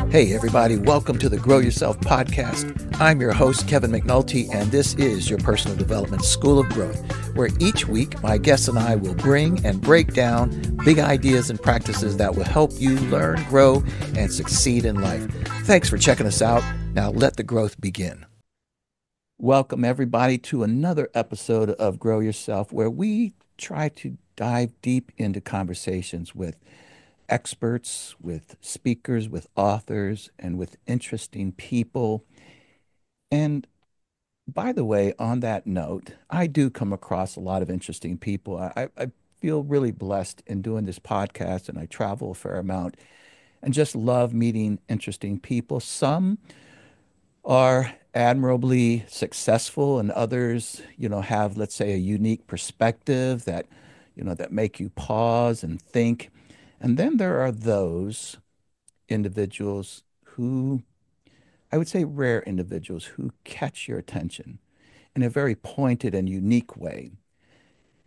Hey, everybody, welcome to the Grow Yourself podcast. I'm your host, Kevin McNulty, and this is your personal development school of growth, where each week my guests and I will bring and break down big ideas and practices that will help you learn, grow, and succeed in life. Thanks for checking us out. Now let the growth begin. Welcome, everybody, to another episode of Grow Yourself, where we try to dive deep into conversations with experts, with speakers, with authors, and with interesting people. And by the way, on that note, I do come across a lot of interesting people. I feel really blessed in doing this podcast, and I travel a fair amount and just love meeting interesting people. Some are admirably successful, and others, have, let's say, a unique perspective that make you pause and think. And then there are those individuals who, I would say rare individuals, who catch your attention in a very pointed and unique way.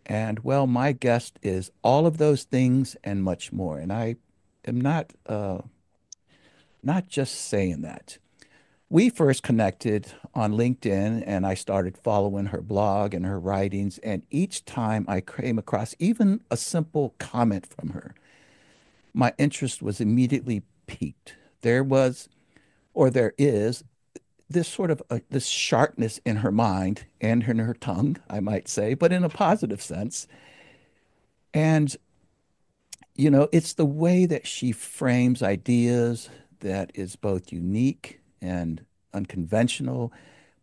And well, my guest is all of those things and much more. And I am not just saying that. We first connected on LinkedIn, and I started following her blog and her writings. And each time I came across even a simple comment from her, my interest was immediately piqued. There was, or there is, this sort of this sharpness in her mind and in her tongue, I might say, but in a positive sense. And, it's the way that she frames ideas that is both unique and unconventional,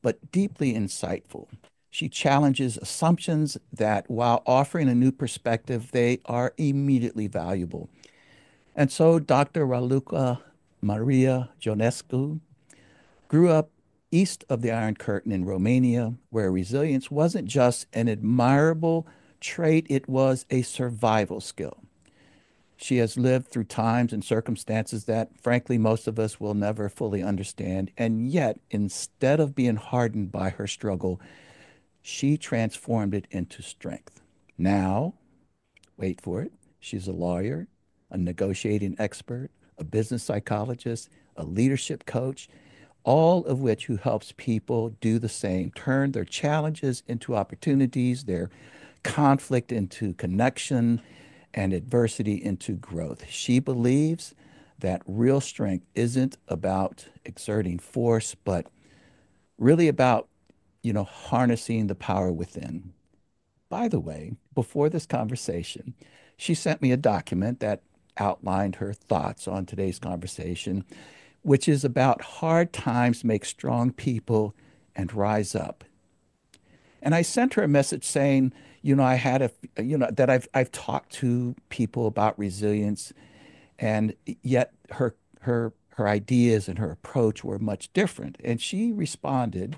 but deeply insightful. She challenges assumptions that, while offering a new perspective, they are immediately valuable. And so Dr. Raluca Maria Ionescu grew up east of the Iron Curtain in Romania, where resilience wasn't just an admirable trait, it was a survival skill. She has lived through times and circumstances that, frankly, most of us will never fully understand. And yet, instead of being hardened by her struggle, she transformed it into strength. Now, wait for it, she's a lawyer, a negotiating expert, a business psychologist, a leadership coach, all of which who helps people do the same, turn their challenges into opportunities, their conflict into connection, and adversity into growth. She believes that real strength isn't about exerting force, but really about, harnessing the power within. By the way, before this conversation, she sent me a document that outlined her thoughts on today's conversation, which is about hard times make strong people and rise up. And I sent her a message saying, I had that I've talked to people about resilience, and yet her ideas and her approach were much different. And she responded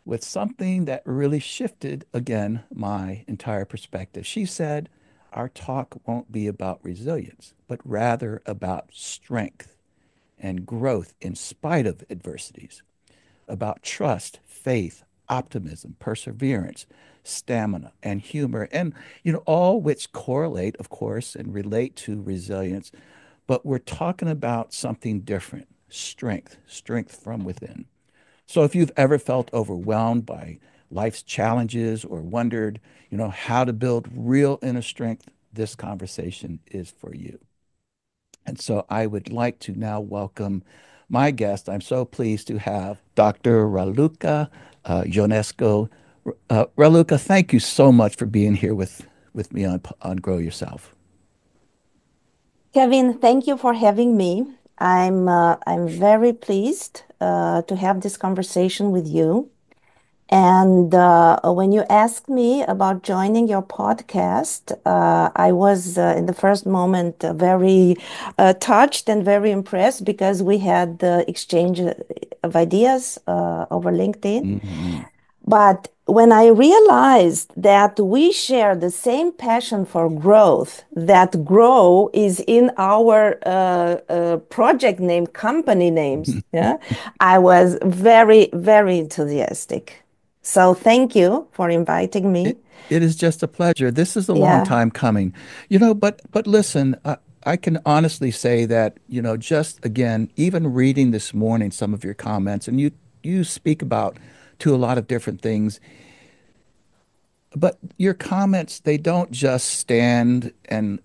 with something that really shifted again my entire perspective. She said, "Our talk won't be about resilience, but rather about strength and growth in spite of adversities, about trust, faith, optimism, perseverance, stamina, and humor, and all which correlate, of course, and relate to resilience. But we're talking about something different, strength from within. So if you've ever felt overwhelmed by life's challenges or wondered, how to build real inner strength, this conversation is for you. And so I would like to now welcome my guest. I'm so pleased to have Dr. Raluca Ionescu. Raluca, thank you so much for being here with me on Grow Yourself. Kevin, thank you for having me. I'm very pleased to have this conversation with you. And when you asked me about joining your podcast, I was in the first moment very touched and very impressed because we had the exchange of ideas over LinkedIn. Mhm. But when I realized that we share the same passion for growth, that grow is in our project name, company names, yeah, I was very, very enthusiastic. So thank you for inviting me. It is just a pleasure. This is a long Yeah. time coming, but listen. I can honestly say that, just again, even reading this morning some of your comments, and you speak about to a lot of different things, but your comments, they don't just stand and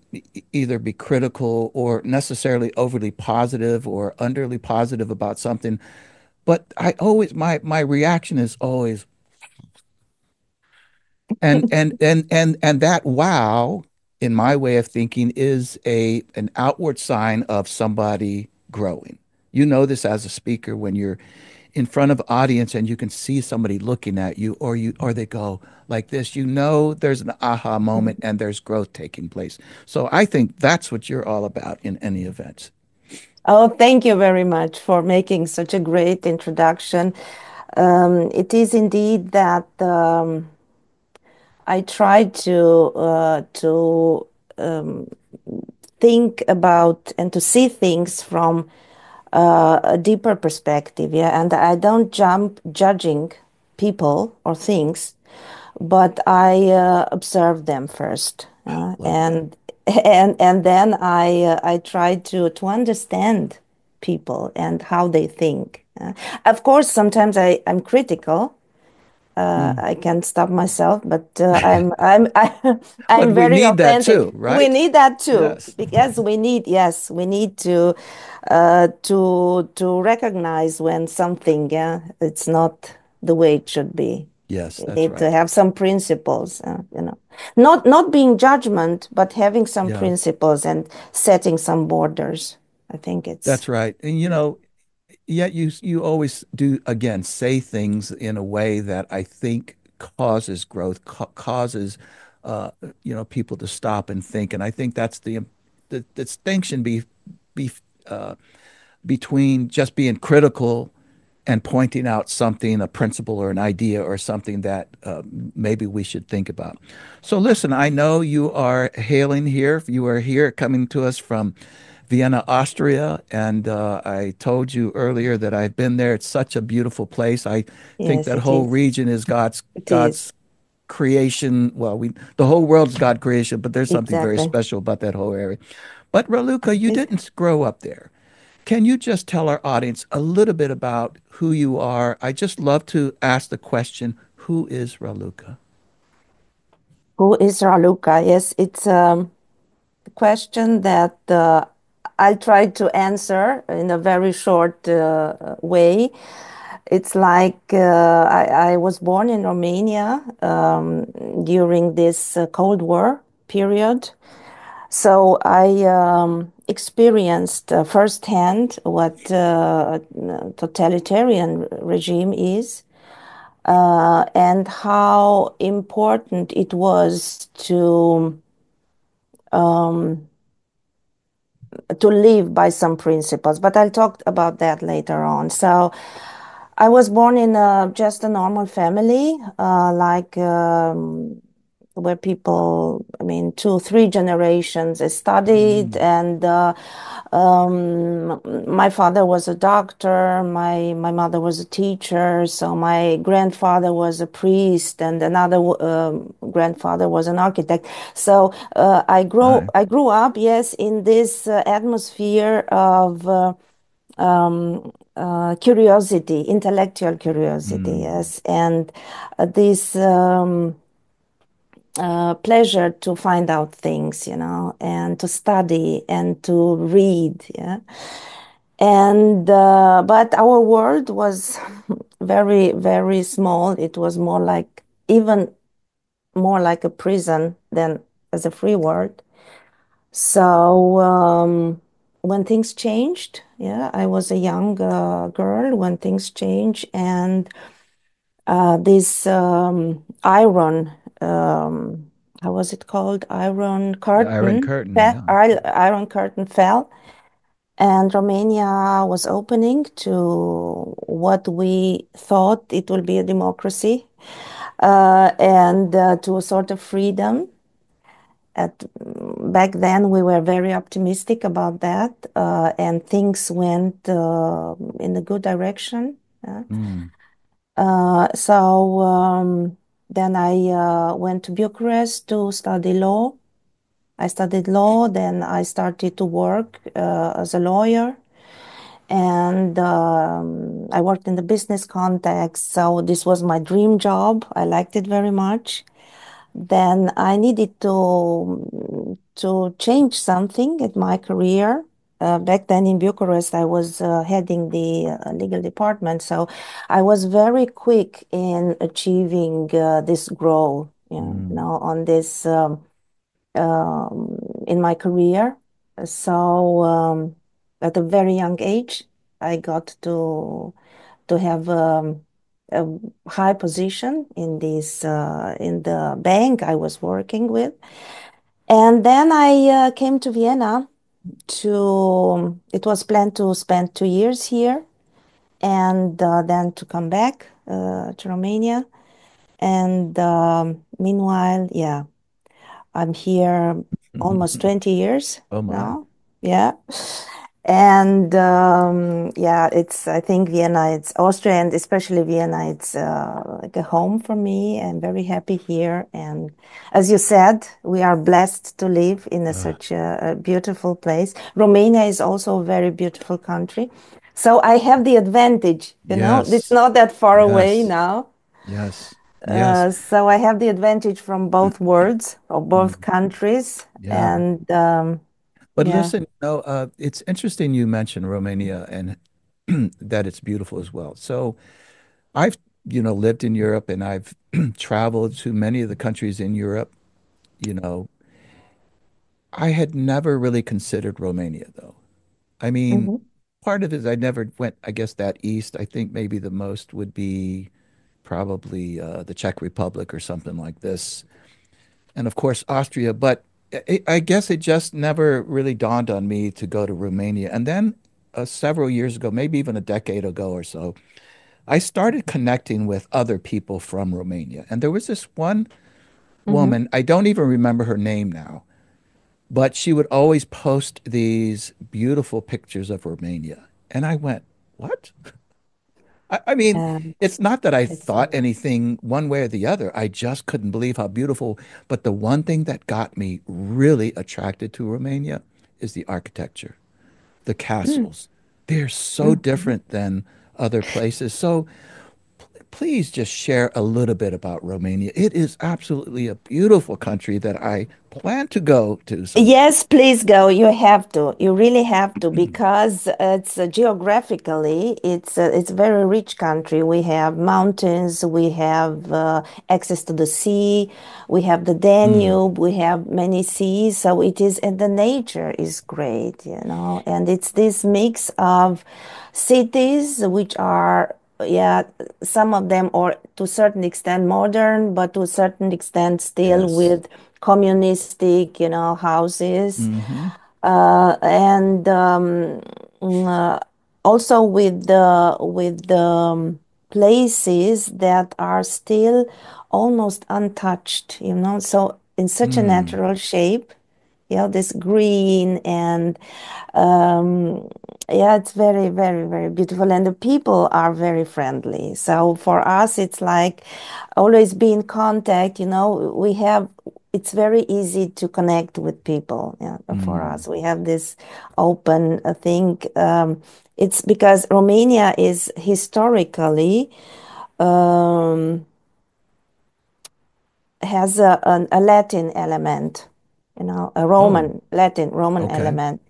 either be critical or necessarily overly positive or underly positive about something. But my reaction is always, and that wow, in my way of thinking, is an outward sign of somebody growing. You know this as a speaker when you're in front of audience and you can see somebody looking at you, or they go like this. There's an aha moment and there's growth taking place. So I think that's what you're all about in any event. Oh, thank you very much for making such a great introduction. It is indeed that I try to think about and to see things from a deeper perspective, yeah. And I don't jump judging people or things, but I observe them first, Love that. and and then I try to understand people and how they think. Of course, sometimes I'm critical. Mm. I can't stop myself, but But I'm we very need that authentic. too, We right? need that too, Yes. because we need to recognize when something, yeah, it's not the way it should be. Yes, We that's need to right. have some principles, not being judgment, but having some Yeah, principles and setting some borders. I think it's that's right. And yet you always do again say things in a way that I think causes growth, causes people to stop and think, and I think that's the distinction be uh, between just being critical and pointing out something, a principle or an idea or something that maybe we should think about. So listen, I know you are hailing here. You are here coming to us from Vienna, Austria, and I told you earlier that I've been there. It's such a beautiful place. I think yes, that it whole is. region is It is God's creation. Well, the whole world's God creation, but there's something very exactly. special about that whole area. But Raluca, you It didn't grow up there. Can you just tell our audience a little bit about who you are? I just love to ask the question, who is Raluca? Who is Raluca? Yes, it's question that I'll try to answer in a very short way. It's like I was born in Romania during this Cold War period. So I experienced firsthand what a totalitarian regime is, and how important it was to live by some principles, but I'll talk about that later on. So I was born in just a normal family, where people, I mean, two, three generations studied, Mm, and my father was a doctor, my mother was a teacher, so my grandfather was a priest, and another grandfather was an architect. So my. I grew up, yes, in this atmosphere of curiosity, intellectual curiosity, Mm, yes, and this pleasure to find out things, and to study and to read, yeah. And but our world was very, very small. It was more like even more like a prison than as a free world. So when things changed, yeah, I was a young girl when things changed, and this iron, how was it called? Iron the Iron curtain, Curtain, yeah. iron curtain fell, and Romania was opening to what we thought it will be a democracy, and to a sort of freedom. At back then, we were very optimistic about that, and things went in a good direction. Mm, So then I went to Bucharest to study law. I studied law, then I started to work as a lawyer, and I worked in the business context. So this was my dream job. I liked it very much. Then I needed to change something at my career. Back then in Bucharest, I was heading the legal department, so I was very quick in achieving this growth, Mm, on this in my career. So at a very young age, I got to have a high position in this in the bank I was working with. And then I came to Vienna to, it was planned to spend 2 years here and then to come back to Romania. And meanwhile, yeah, I'm here almost mhm. 20 years Oh my. now. Yeah. And yeah, I think Vienna, it's Austria, and especially Vienna, it's like a home for me. I'm very happy here. And as you said, we are blessed to live in Uh, such a beautiful place. Romania is also a very beautiful country. So I have the advantage, it's yes. not that far away Yes. now. Yes. Yes. So I have the advantage from both worlds or both Mm, countries. yeah. And But yeah. listen, it's interesting you mentioned Romania and that it's beautiful as well. So I've, lived in Europe and I've traveled to many of the countries in Europe. You know, I had never really considered Romania though. I mean, Mhm. part of it is I never went, I guess, that east. I think maybe the most would be probably the Czech Republic or something like this. And of course, Austria. But I guess it just never really dawned on me to go to Romania. And then several years ago, maybe even a decade ago or so, I started connecting with other people from Romania. And there was this one Mhm. woman, I don't even remember her name now, but she would always post these beautiful pictures of Romania. And I went, what? I mean, And it's not that I it's thought anything one way or the other. I just couldn't believe how beautiful. But the one thing that got me really attracted to Romania is the architecture, the mm, castles. They're so mhm. different than other places. So please just share a little bit about Romania. It is absolutely a beautiful country that I plan to go to someday. Yes, please go. You have to. You really have to because it's geographically it's a very rich country. We have mountains, we have access to the sea, we have the Mm, Danube, we have many seas. So it is, and the nature is great, and it's this mix of cities which are, yeah, some of them are to a certain extent modern, but to a certain extent still yes. with communistic, houses, Hmm. and mm, uh, also with the places that are still almost untouched, so in such a Mm, natural shape, this green and um, yeah, it's very, very, very beautiful, and the people are very friendly. So for us, it's like always be in contact. We have. It's very easy to connect with people. Yeah, for mm. us, we have this open thing. It's because Romania is historically um, has a Latin element, a Oh, Roman okay. element.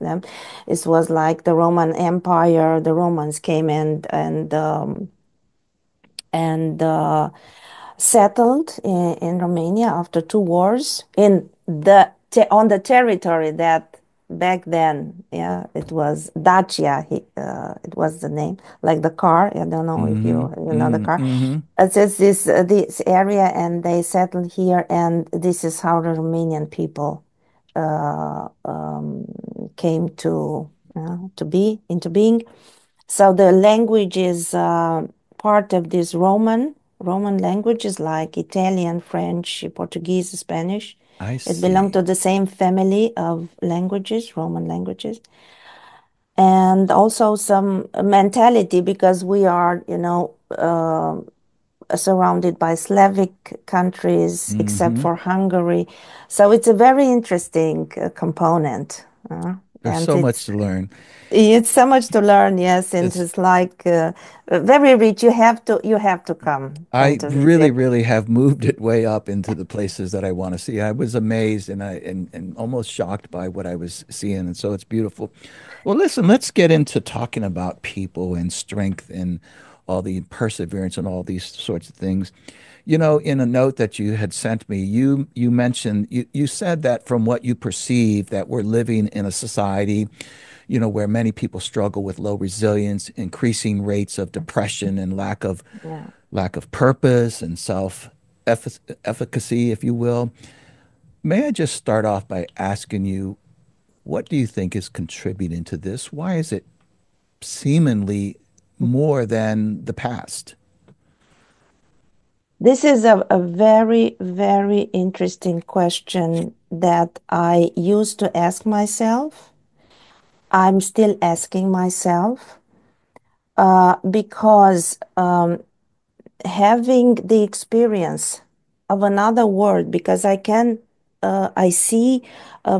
It was like the Roman Empire. The Romans came and settled in Romania after two wars on the territory that back then, yeah, it was Dacia. It was the name, like the car. I don't know if Mm-hmm. you know the Mm, car. mm-hmm. It's just this area, and they settled here, and this is how the Romanian people came to be into being. So the language is part of this Roman languages like Italian, French, Portuguese, Spanish. I It belonged to see. the same family of languages, Roman languages, and also some mentality because we are, surrounded by Slavic countries, except Hmm. for Hungary. So it's a very interesting component. There's And so much to learn. it's so much to learn, yes, and It's it's like very rich. You have to come and I to really, visit. really have moved it way up into the places that I want to see. I was amazed and almost shocked by what I was seeing, and so it's beautiful. Well, listen, let's get into talking about people and strength and all the perseverance and all these sorts of things. You know, in a note that you had sent me, you mentioned you said that from what you perceive that we're living in a society, where many people struggle with low resilience, increasing rates of depression and Yeah. lack of purpose and self efficacy, if you will. May I just start off by asking you, what do you think is contributing to this? Why is it seemingly more than the past? This is a very, very interesting question that I used to ask myself. I'm still asking myself because having the experience of another world, because I see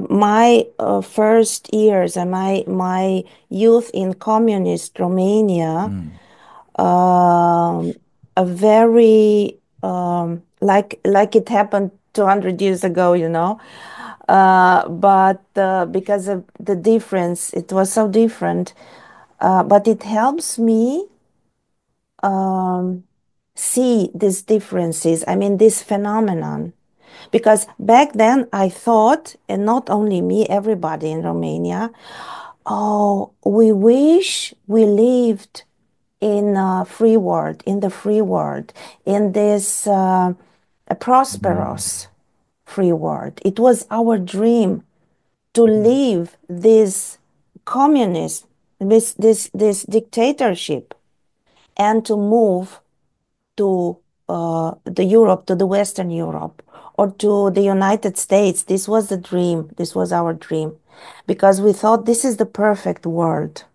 my first years and my youth in communist Romania, Mm, um, a very like it happened 200 years ago, but because of the difference, it was so different. But it helps me um, see these differences. I mean, this phenomenon. Because back then I thought, and not only me, everybody in Romania, oh, we wish we lived in a free world, in the free world, in this a mm, prosperous free world. It was our dream to leave this communism, this dictatorship, and to move to the Europe, to the Western Europe, or to the United States. This was the dream. This was our dream, because we thought this is the perfect world.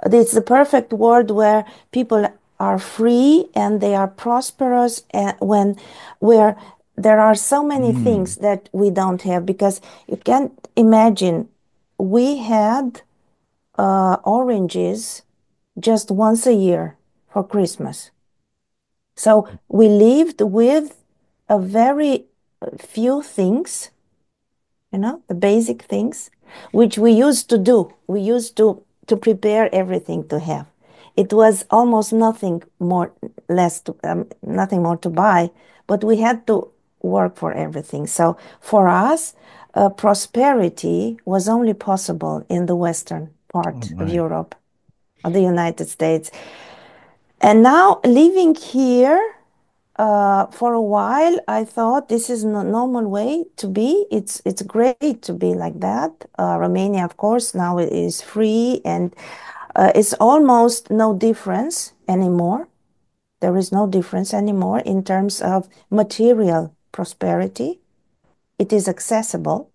It's the perfect world where people are free and they are prosperous, and when where there are so many mm. things that we don't have, because you can't imagine we had oranges just once a year for Christmas. So we lived with a very few things, the basic things, which we used to do. We used to prepare everything to have. It was almost nothing more, nothing more to buy, but we had to work for everything. So for us, prosperity was only possible in the Western Oh part of my. Europe, of the United States. And now living here, for a while, I thought this is the normal way to be. It's great to be like that. Romania, of course, now it is free, and it's almost no difference anymore. There is no difference anymore in terms of material prosperity. It is accessible.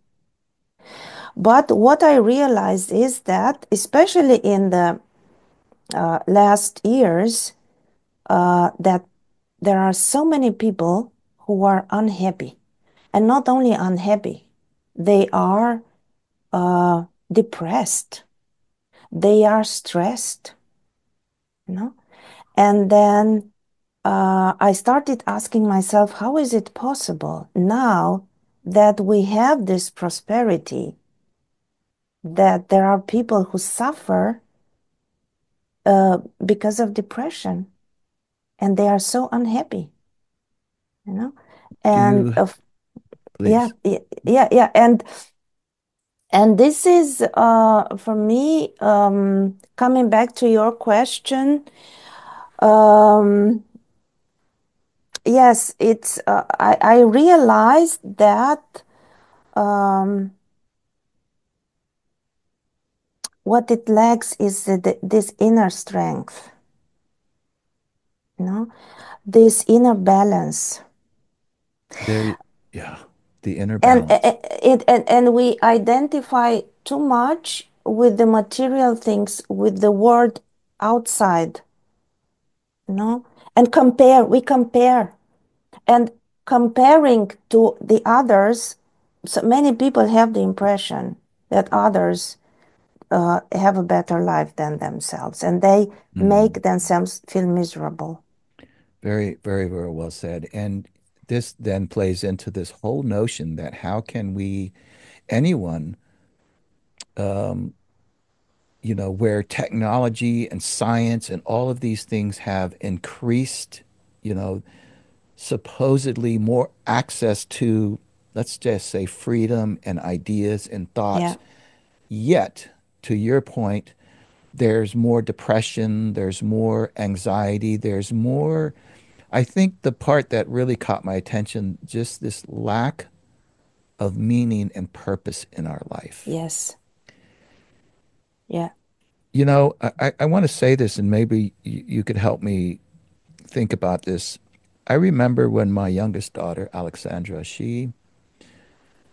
But what I realized is that, especially in the last years, that there are so many people who are unhappy. And not only unhappy, they are depressed, they are stressed, you know. And then I started asking myself, how is it possible now that we have this prosperity, that there are people who suffer because of depression and they are so unhappy, you know? And Do yeah, please. yeah. And this is, for me, coming back to your question, um, yes, I realized that um, what it lacks is this inner strength, you know, this inner balance. There, yeah, the inner And balance. and we identify too much with the material things, with the world outside, you know, And compare, we compare. And comparing to the others, so many people have the impression that others have a better life than themselves, and they make Mm. themselves feel miserable. Very, very, very well said. And this then plays into this whole notion that how can we, anyone, um, where technology and science and all of these things have increased, you know, supposedly more access to, let's just say, freedom and ideas and Yeah. thoughts. Yet, to your point, there's more depression, there's more anxiety, there's more. I think the part that really caught my attention, just this lack of meaning and purpose in our life. Yes. Yeah. I want to say this, and maybe you could help me think about this. I remember when my youngest daughter, Alexandra, she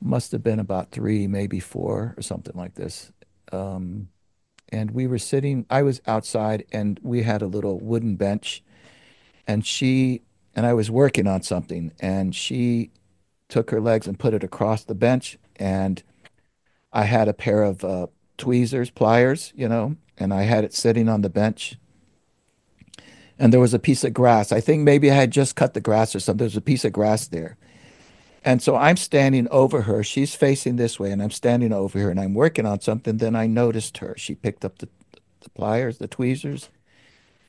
must have been about three, maybe four, or something like this. Um, and we were sitting, I was outside, and we had a little wooden bench, and I was working on something, and she took her legs and put it across the bench, and I had a pair of tweezers, pliers, and I had it sitting on the bench, and there was a piece of grass. I think maybe I had just cut the grass or something. There was a piece of grass there. And so I'm standing over her. She's facing this way, and I'm standing over her, and I'm working on something. Then I noticed her. She picked up the pliers, the tweezers,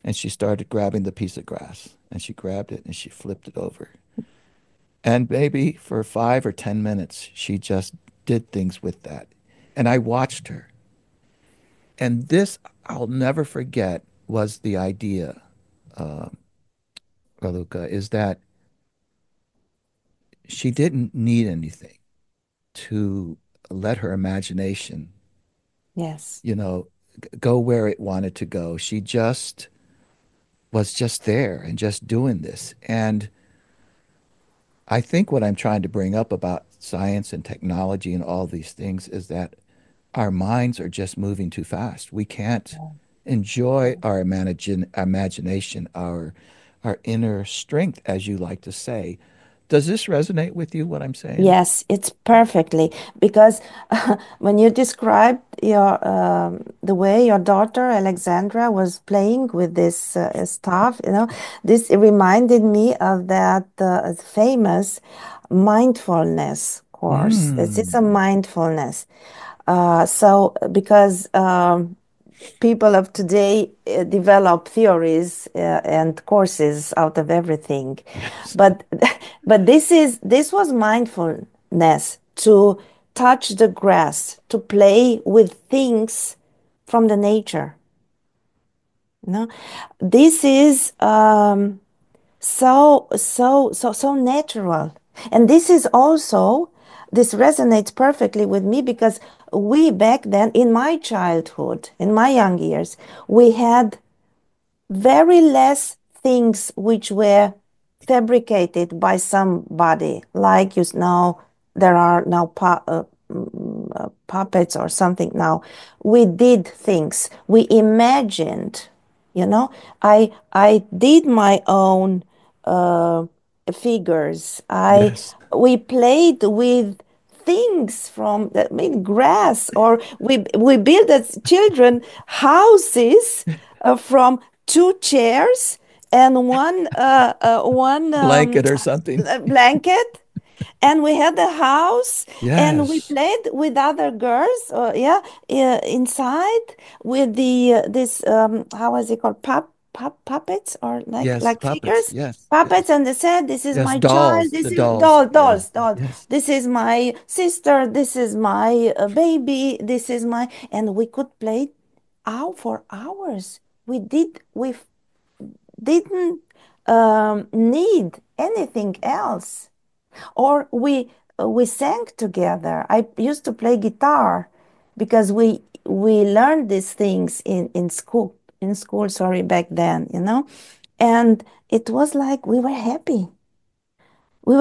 and she started grabbing the piece of grass. And she grabbed it and she flipped it over. And maybe for 5 or 10 minutes, she just did things with that. And I watched her. And this I'll never forget was the idea, uh, Raluca, is that she didn't need anything to let her imagination, Yes. you know, go where it wanted to go. She just was just there and just doing this. And I think what I'm trying to bring up about science and technology and all these things is that our minds are just moving too fast. We can't Yeah. enjoy our imagination, our inner strength, as you like to say. Does this resonate with you, what I'm saying? Yes, it's perfectly because when you described your the way your daughter Alexandra was playing with this stuff, this it reminded me of that famous mindfulness course. This is a Mm. mindfulness. So because people of today develop theories and courses out of everything, Yes. but but this was mindfulness to touch the grass, to play with things from the nature. This is so natural. And this resonates perfectly with me because we back then, in my childhood, in my young years, we had very less things which were fabricated by somebody. Like, there are now puppets or something now. We did things, we imagined, you know. I did my own uh, figures. Yes. We played with things from that made grass, or we built as children houses from two chairs and one Blanket or something. blanket, and we had a house, and we Yes. played with other girls, yeah, inside with the this how was it called, puppets, or Yes. like Puppets. figures, Yes. puppets, Yes. and they said, "This is Yes. my child. Dolls. This The is dolls. Yeah. dolls. Yes. This is my sister. This is my baby. This is my," and we could play out for hours. We didn't need anything else, or we sang together. I used to play guitar because we learned these things in school, sorry, back then, and it was like we were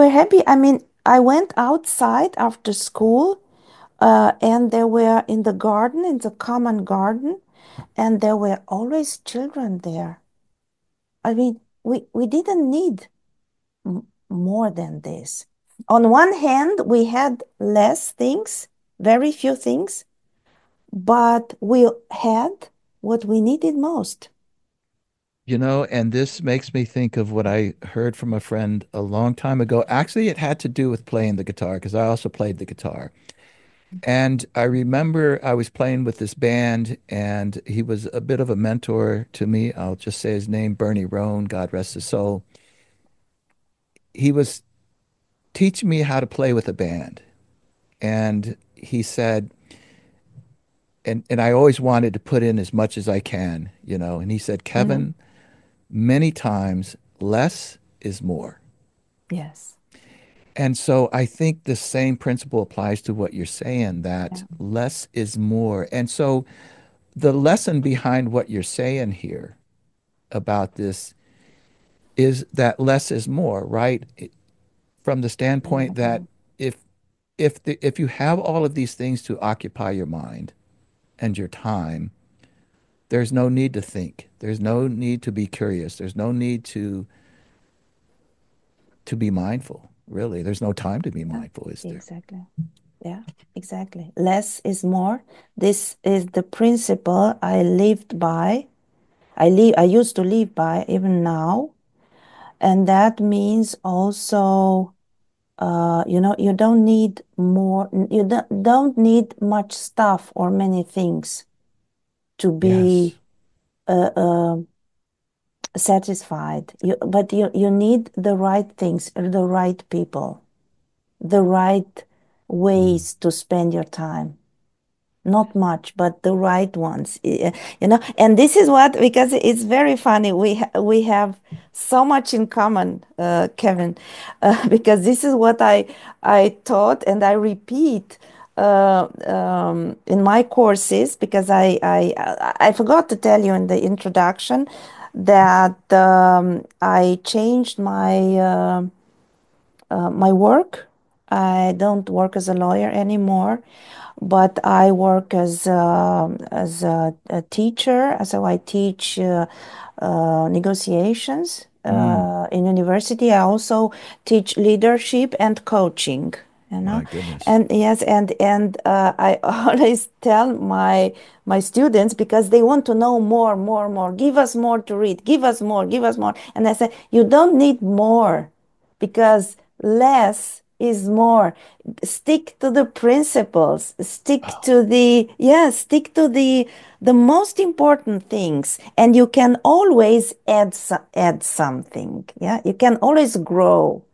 happy. I mean, I went outside after school, and there were in the garden, in the common garden, and there were always children there. I mean, we didn't need more than this. On one hand, we had less things, very few things, but we had what we needed most. And this makes me think of what I heard from a friend a long time ago. Actually, it had to do with playing the guitar because I also played the guitar. And I remember I was playing with this band, and he was a bit of a mentor to me. I'll just say his name, Bernie Roan, God rest his soul. He was teaching me how to play with a band. And he said, and I always wanted to put in as much as I can. And he said, Mhm. Kevin, many times less is more. Yes. And so I think the same principle applies to what you're saying, Yeah. that less is more. And so the lesson behind what you're saying here about this is that less is more, right? From the standpoint that Mhm. if if you have all of these things to occupy your mind and your time, there's no need to think. There's no need to be curious. There's no need to be mindful, really. There's no time to be Yeah, mindful, is there? exactly. Yeah, exactly. Less is more. This is the principle I lived by. I used to live by even now. And that means also, you don't need more, you don't need much stuff or many things to be Yes. uh, uh, satisfied. But you need the right things, the right people, the right Mm. ways to spend your time. Not much, but the right ones. And this is what, because it's very funny. We have so much in common, Kevin, because this is what I taught and I repeat in my courses, because I forgot to tell you in the introduction that I changed my work. I don't work as a lawyer anymore, but I work as a teacher. So I teach negotiations Mm. in university. I also teach leadership and coaching. You know, My goodness. and yes, and I always tell my students, because they want to know more, more, more. Give us more to read. Give us more. Give us more. And I say, you don't need more, because less is more. Stick to the principles, Oh, stick to the most important things, and you can always add something. Yeah, you can always grow,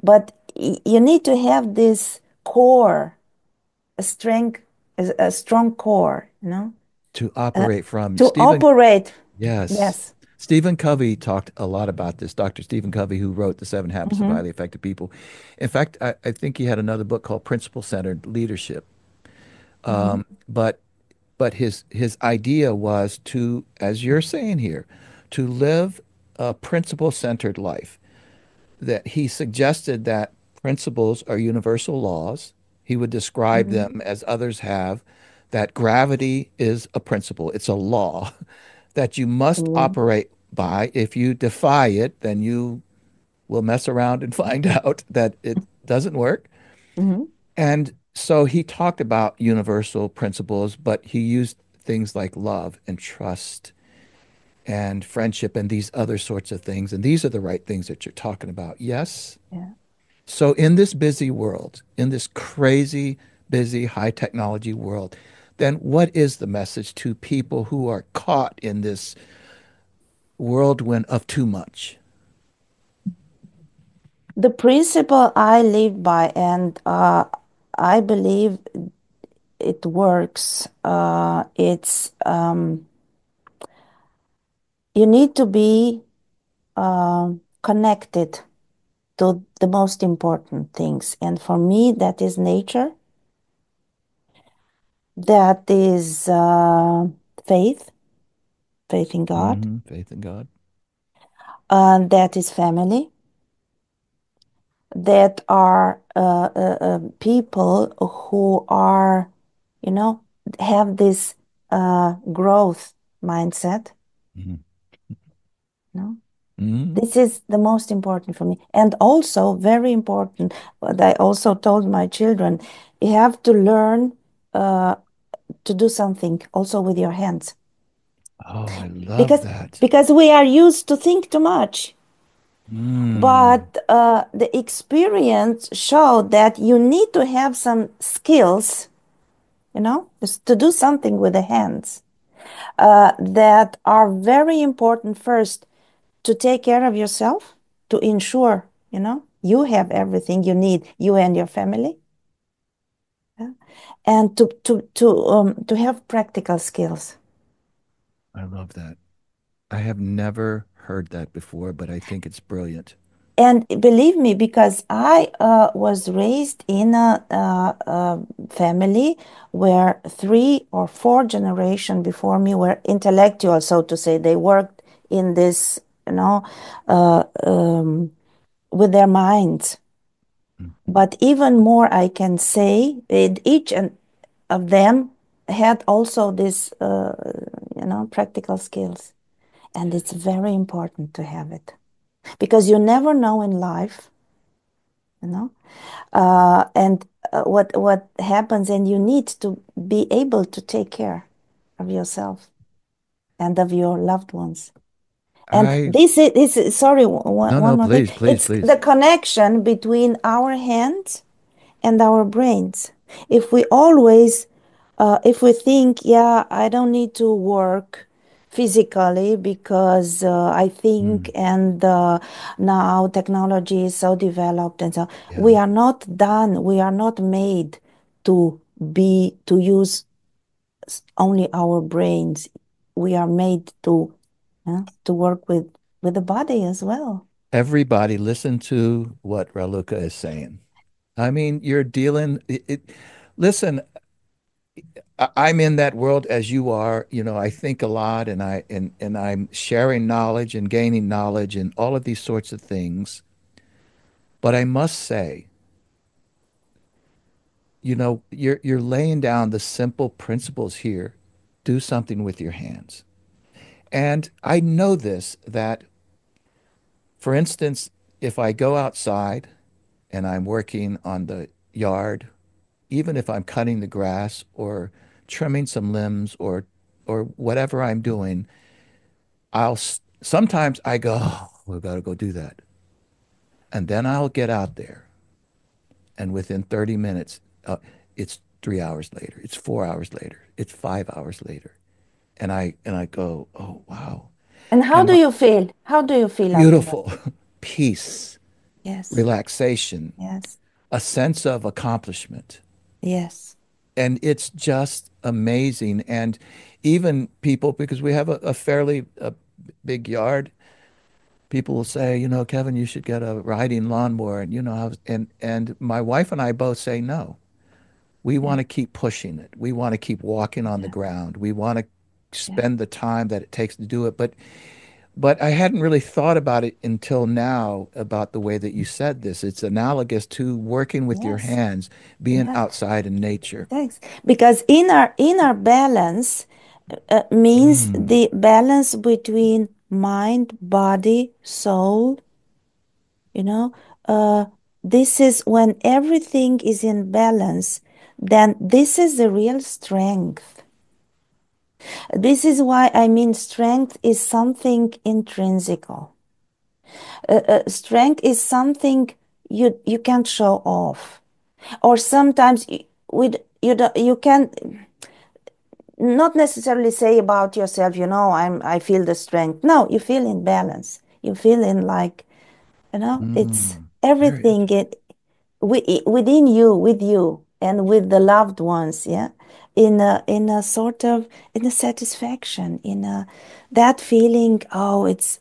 but you need to have this core, a strength, a strong core, to uh, operate from to Stephen. operate. Yes. Yes. Stephen Covey talked a lot about this. Dr. Stephen Covey, who wrote The Seven Habits of Hmm. Highly Effective People. In fact, I think he had another book called Principle Centered Leadership. Hmm. But his idea was to, as you're saying here, to live a principle centered life. That he suggested that principles are universal laws. He would describe Hmm. them as others have, that gravity is a principle, it's a law that you must Hmm. operate by. If you defy it, then you will mess around and find out that it doesn't work. Hmm. And so he talked about universal principles, but he used things like love and trust and friendship and these other sorts of things. And these are the right things that you're talking about. Yes. Yeah. So, in this busy world, in this crazy, busy, high technology world, then what is the message to people who are caught in this whirlwind of too much? The principle I live by, and I believe it works. It's You need to be connected to the most important things, and for me, that is nature. That is faith, faith in God. Faith in God. That is family. That are people who are, you know, have this growth mindset, Mhm. no? Mm. This is the most important for me. And also, very important, what I also told my children, you have to learn uh, to do something also with your hands. Oh, I love Because that. because we are used to think too much. Mm. But the experience showed that you need to have some skills, just to do something with the hands that are very important first to take care of yourself, to ensure, you have everything you need, you and your family, yeah? And to have practical skills. I love that. I have never heard that before, but I think it's brilliant. And believe me, because I was raised in a family where three or four generations before me were intellectual, so to say. They worked in this, uh, um, with their minds. Mhm. But even more, I can say, each and of them had also this, practical skills. And it's very important to have it because you never know in life, you know, and what happens, and you need to be able to take care of yourself and of your loved ones. And I this is sorry, No, one no, more thing. please, please, It's the please. connection between our hands and our brains. If we always, if we think, yeah, I don't need to work physically because I think, Mm. and now technology is so developed, and so Yeah. we are not done. We are not made to use only our brains. We are made to work with the body as well. Everybody listen to what Raluca is saying. I mean, you're dealing listen, I'm in that world as you are. I think a lot and I'm sharing knowledge and gaining knowledge and all of these sorts of things. But I must say, you're laying down the simple principles here. Do something with your hands. And I know this that, for instance, if I go outside and I'm working on the yard, even if I'm cutting the grass or trimming some limbs or whatever I'm doing, sometimes I go, oh, we've got to go do that. And then I'll get out there and within 30 minutes, it's 3 hours later, it's 4 hours later, it's 5 hours later. And I go, oh wow. And how And do my you feel? How do you feel after that? beautiful peace, Yes, relaxation, yes, a sense of accomplishment. yes, And it's just amazing. And even people, because we have a fairly big yard, people will say, Kevin, you should get a riding lawnmower. And and my wife and I both say no. We yeah, want to keep pushing it. We want to keep walking on the yeah, ground. We want to yeah, spend the time that it takes to do it. But I hadn't really thought about it until now about the way that you said this. It's analogous to working with your yes, hands, being yes. outside in nature. Thanks. Because inner balance means Mm, the balance between mind, body, soul, you know. Uh, this is when everything is in balance, then this is the real strength. This is why I mean strength is something intrinsical. Strength is something you can't show off, or sometimes with you can not necessarily say about yourself, I feel the strength. No, you feel in balance. You feel in like, it's very everything interesting. within you, with you, and with the loved ones. Yeah, in a sort of in a satisfaction, in a that feeling. Oh, it's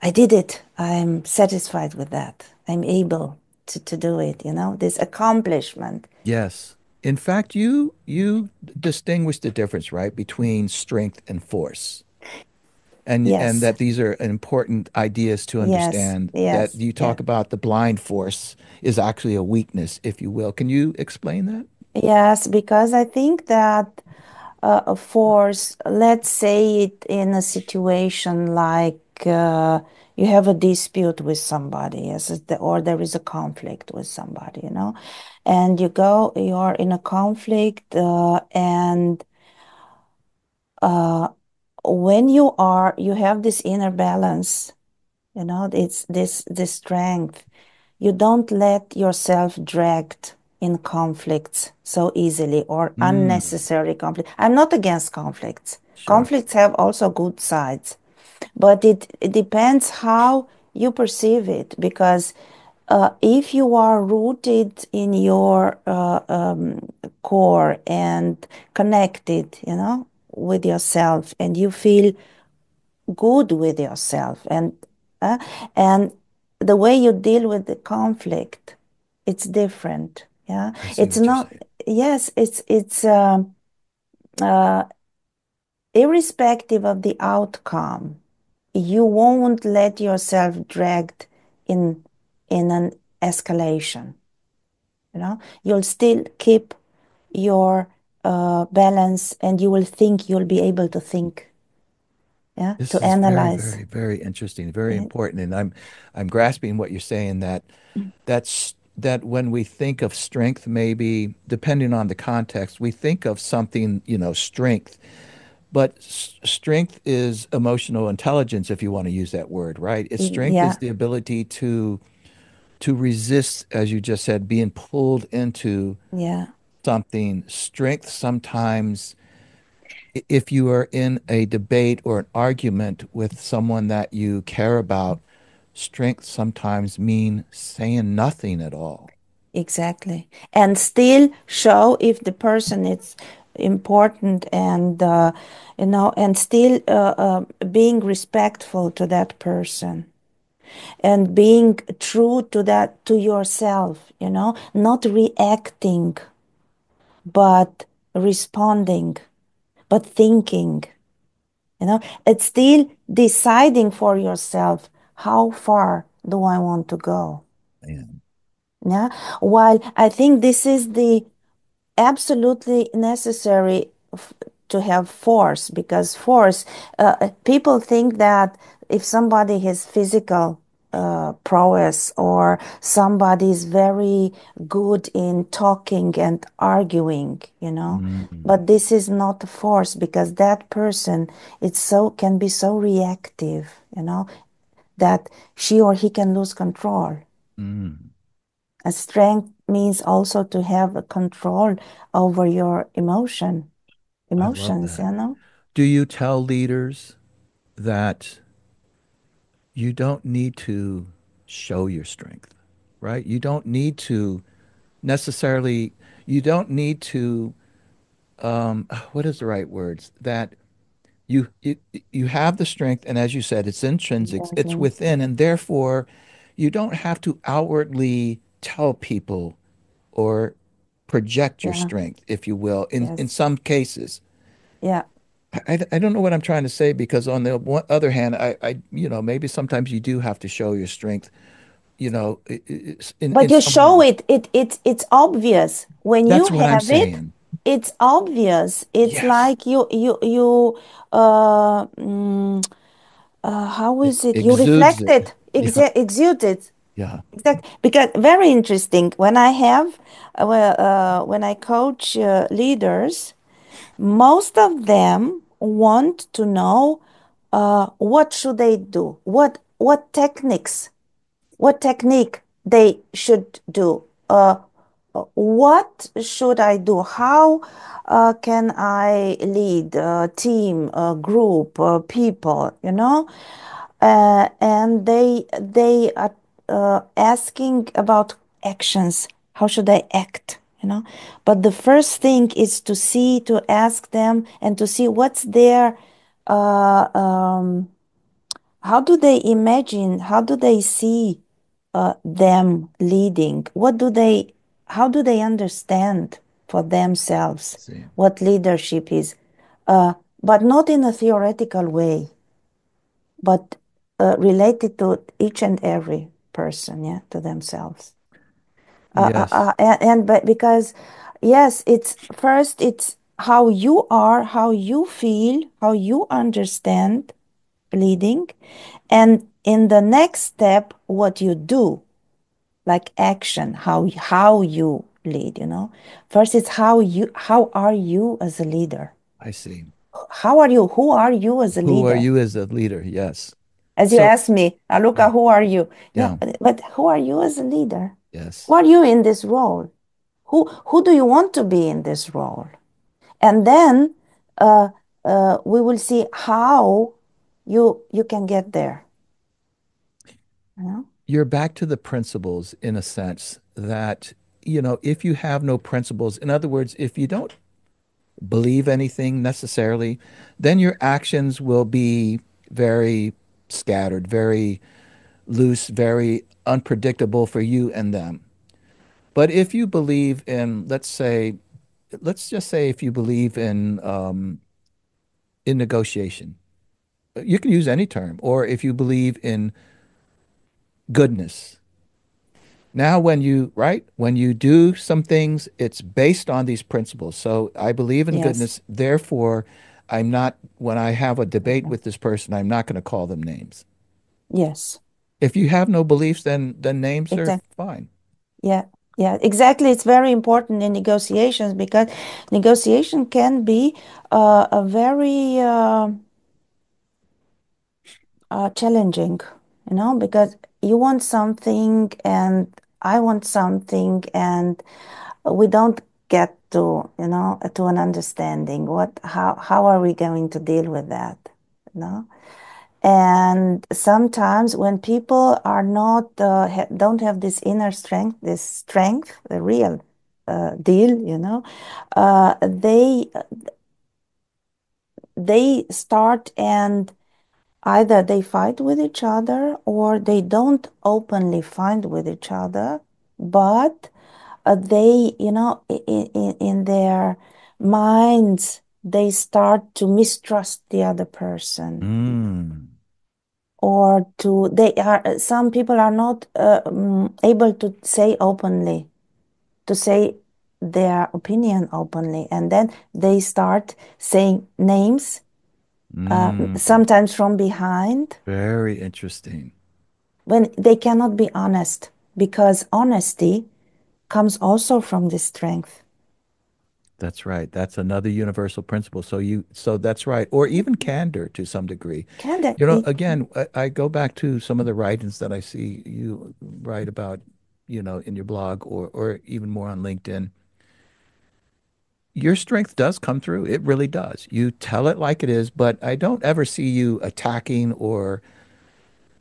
I did it. I'm satisfied with that. I'm able to do it. This accomplishment. Yes. In fact, you distinguish the difference, right, between strength and force. And Yes, that these are important ideas to yes, understand that yes, you yeah. talk about the blind force is actually a weakness, if you will. Can you explain that? Yes, because I think that a force, let's say it in a situation like like you have a dispute with somebody, yes, or there is a conflict with somebody, and you're in a conflict, and uh, when you have this inner balance, it's this strength. You don't let yourself dragged in conflicts so easily or Mm, unnecessary conflict. I'm not against conflicts. sure. Conflicts have also good sides, but it depends how you perceive it, because if you are rooted in your core and connected, with yourself, and you feel good with yourself, uh, and the way you deal with the conflict, it's different. Yeah, I see it's what you're not. saying. Yes, it's uh, irrespective of the outcome. You won't let yourself dragged in an escalation. You'll still keep your balance, and you will think, you'll be able to think, yeah, This to is very, analyze. very, very interesting, very Yeah. important. And I'm grasping what you're saying that that when we think of strength, maybe depending on the context, we think of something, strength. But strength is emotional intelligence, if you want to use that word, right? It's strength is Yeah, the ability to resist, as you just said, being pulled into yeah, something. Strength sometimes, if you are in a debate or an argument with someone that you care about, strength sometimes mean saying nothing at all. exactly. And still show if the person is important, and and still being respectful to that person, and being true to that, to yourself, not reacting, but responding, but thinking, it's still deciding for yourself, how far do I want to go? Man, Yeah. While I think this is the absolutely necessary to have force, because force, people think that if somebody has physical prowess, or somebody is very good in talking and arguing, mm, but this is not a force, because that person, can be so reactive, that she or he can lose control. mm. A strength means also to have a control over your I love emotions, that. Do you tell leaders that you don't need to show your strength, right? You don't need to necessarily, you don't need to, what is the right words? That you you have the strength, and as you said, it's intrinsic, it's Exactly. within, and therefore you don't have to outwardly tell people or project your Yeah. strength, if you will, in Yes. some cases. Yeah. I don't know what I'm trying to say, because on the other hand, maybe sometimes you do have to show your strength, in But you some show ways. it. It's obvious when you That's what I'm have it. saying. It's obvious. It's Yes. like you uh, mm, how It is it? You exudes reflect it. it, Yeah. exude it. Yeah. Exactly. Because very interesting. When I have, when I coach leaders, most of them want to know what should they do, what technique they should do, what should I do, how can I lead a team, a group, people, and they are asking about actions. How should I act? But the first thing is to ask them, and to see what's their, uh, um, how do they imagine, how do they see them leading? How do they understand for themselves See. what leadership is? Uh, but not in a theoretical way, but related to each and every person, yeah, to themselves. Yes. But because, yes, it's how you are, how you feel, how you understand, leading, and in the next step, what you do, like action, how you lead, you know. First, it's how are you as a leader? I see. How are you? Who are you as a Who are leader? you as a leader? Yes. As you So, asked me, yeah, Raluca, who are you? Yeah, yeah, but who are you as a leader? yes. Who are you in this role? Who do you want to be in this role? And then uh, we will see how you can get there. You know? You're back to the principles in a sense that, if you have no principles, in other words, if you don't believe anything necessarily, then your actions will be very scattered, very loose, very unpredictable for you and them. But if you believe in, let's just say, if you believe in negotiation, you can use any term, or if you believe in goodness. Now, when you do some things, it's based on these principles. So I believe in Yes. goodness. Therefore, when I have a debate Mhm. with this person, I'm not going to call them names. Yes. If you have no beliefs, then names are Exactly. fine. Yeah. Yeah. Exactly. It's very important in negotiations because negotiation can be a very challenging, you know, because you want something and I want something, and we don't get to, you know, to an understanding. How are we going to deal with that? You know? And sometimes when people are not, don't have this inner strength, this strength, the real deal, you know, uh, they they start and either they fight with each other or they don't openly fight with each other, but they, you know, in their minds, they start to mistrust the other person, Mm, or to, they are, some people are not able to say openly, to say their opinion openly, and then they start saying names, mm. sometimes from behind, Very interesting. when they cannot be honest, because honesty comes also from the strength. That's right. That's another universal principle. So that's right. Or even candor to some degree. Can they? Again, I go back to some of the writings that I see you write about, in your blog or even more on LinkedIn. Your strength does come through. It really does. You tell it like it is, but I don't ever see you attacking or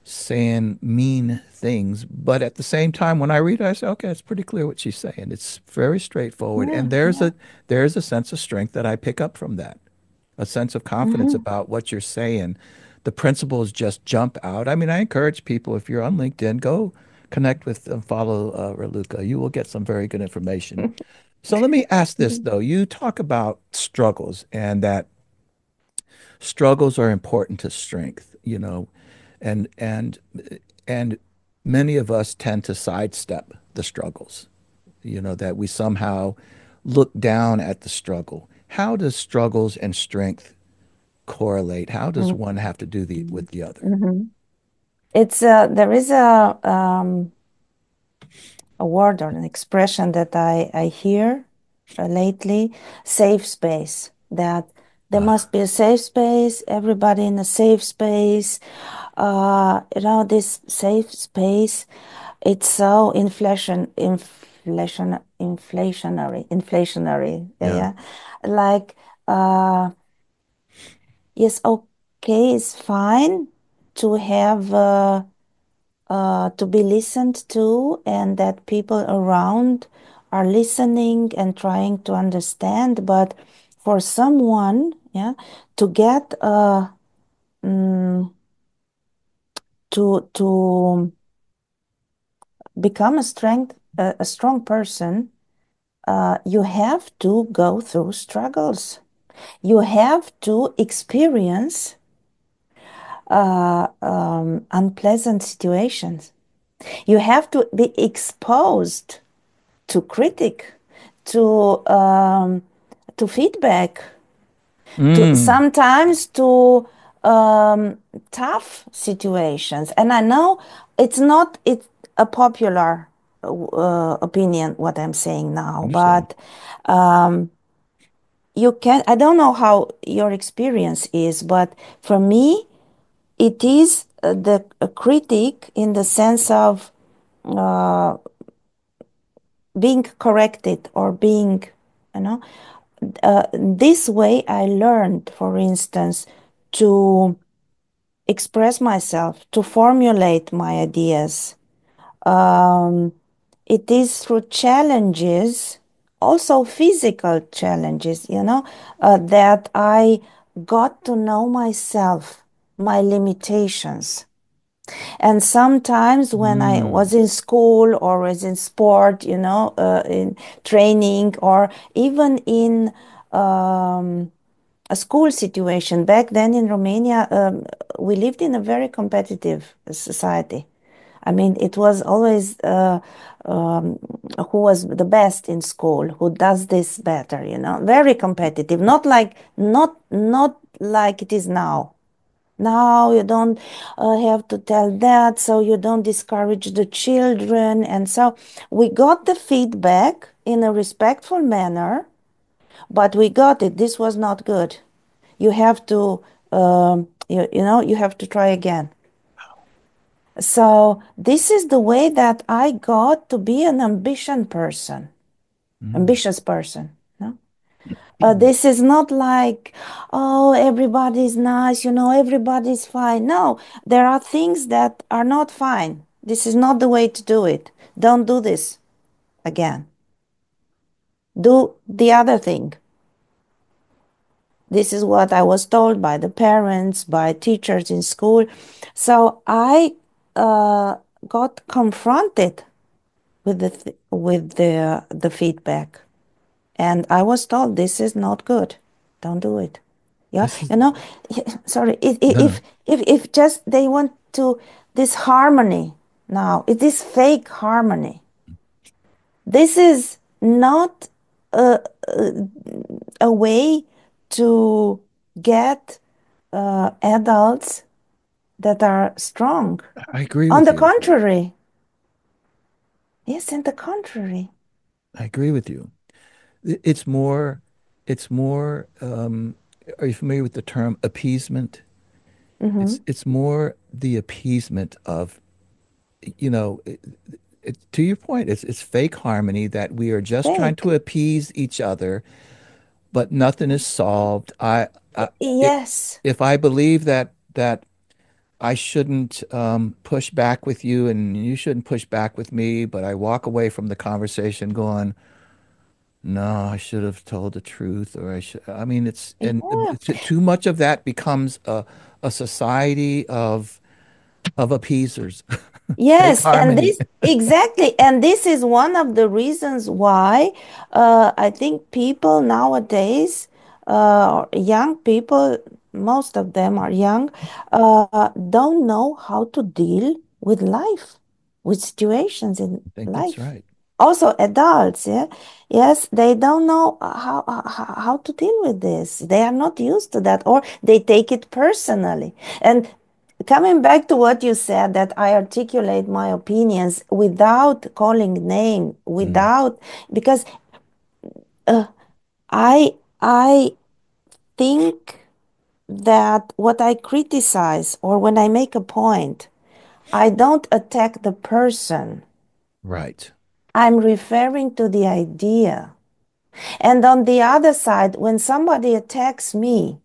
saying mean things. But at the same time, when I read it, I say, okay, it's pretty clear what she's saying. It's very straightforward. Yeah, And yeah. there's a sense of strength that I pick up from that, a sense of confidence Hmm. about what you're saying. The principles just jump out. I mean, I encourage people, if you're on LinkedIn, go connect with and follow Raluca. You will get some very good information. So let me ask this though. You talk about struggles and that struggles are important to strength, and and many of us tend to sidestep the struggles, that we somehow look down at the struggle. How does struggles and strength correlate? How does one have to do with the other? Mm-hmm. It's there is a word or an expression that I hear lately, safe space. That there Ah, must be a safe space, everybody in a safe space. You know, this safe space, it's so inflationary. Yeah, yeah. yeah. Like, yes, okay, it's fine to have to be listened to, and that people around are listening and trying to understand. But for someone, yeah, to get mm, to become a strong person, you have to go through struggles. You have to experience unpleasant situations. You have to be exposed to critic, to feedback, to Mm, sometimes to um, tough situations. And I know it's a popular opinion what I'm saying now, Understand? but you can, I don't know how your experience is, but for me, it is the a critic in the sense of uh, being corrected or being, you know, this way I learned, for instance, to express myself, to formulate my ideas. Um, it is through challenges, also physical challenges, that I got to know myself, my limitations. And sometimes when I Mm, was in school or was in sport, in training or even in a school situation, back then in Romania, we lived in a very competitive society. I mean, it was always um, who was the best in school, who does this better, very competitive. Not like it is now. Now you don't have to tell that, so you don't discourage the children. And so we got the feedback in a respectful manner, but we got it. This was not good. You have to, you have to try again. So this is the way that I got to be an mm. ambitious person. No? This is not like, oh, everybody's nice, everybody's fine. No, there are things that are not fine. This is not the way to do it. Don't do this again. Do the other thing. This is what I was told by the parents, by teachers in school. So I uh, got confronted with the feedback, and I was told this is not good. Don't do it. Yeah, This is sorry. no, no. If just they want to this harmony now, it is fake harmony. This is not a, a, a way to get adults that are strong. I agree On with the you. contrary, yes, on the contrary. I agree with you. It's more, it's more. Are you familiar with the term appeasement? Hmm. It's more the appeasement of, you know, to your point. It's fake harmony that we are just trying Fake. to appease each other, but nothing is solved. I Yes. if I believe that I shouldn't push back with you and you shouldn't push back with me, but I walk away from the conversation going, no, I should have told the truth, or I should. I mean, and Yeah. too much of that becomes a society of appeasers, fake Yes, and harmony. this exactly, and this is one of the reasons why I think people nowadays, young people, most of them are young, don't know how to deal with life, with situations in I think that's life. right. Also, adults, yeah, yes, they don't know how to deal with this. They are not used to that, or they take it personally. And coming back to what you said, that I articulate my opinions without calling name, Mm, without because uh, I think that what I criticize or when I make a point, I don't attack the person. right. I'm referring to the idea. And on the other side, when somebody attacks me,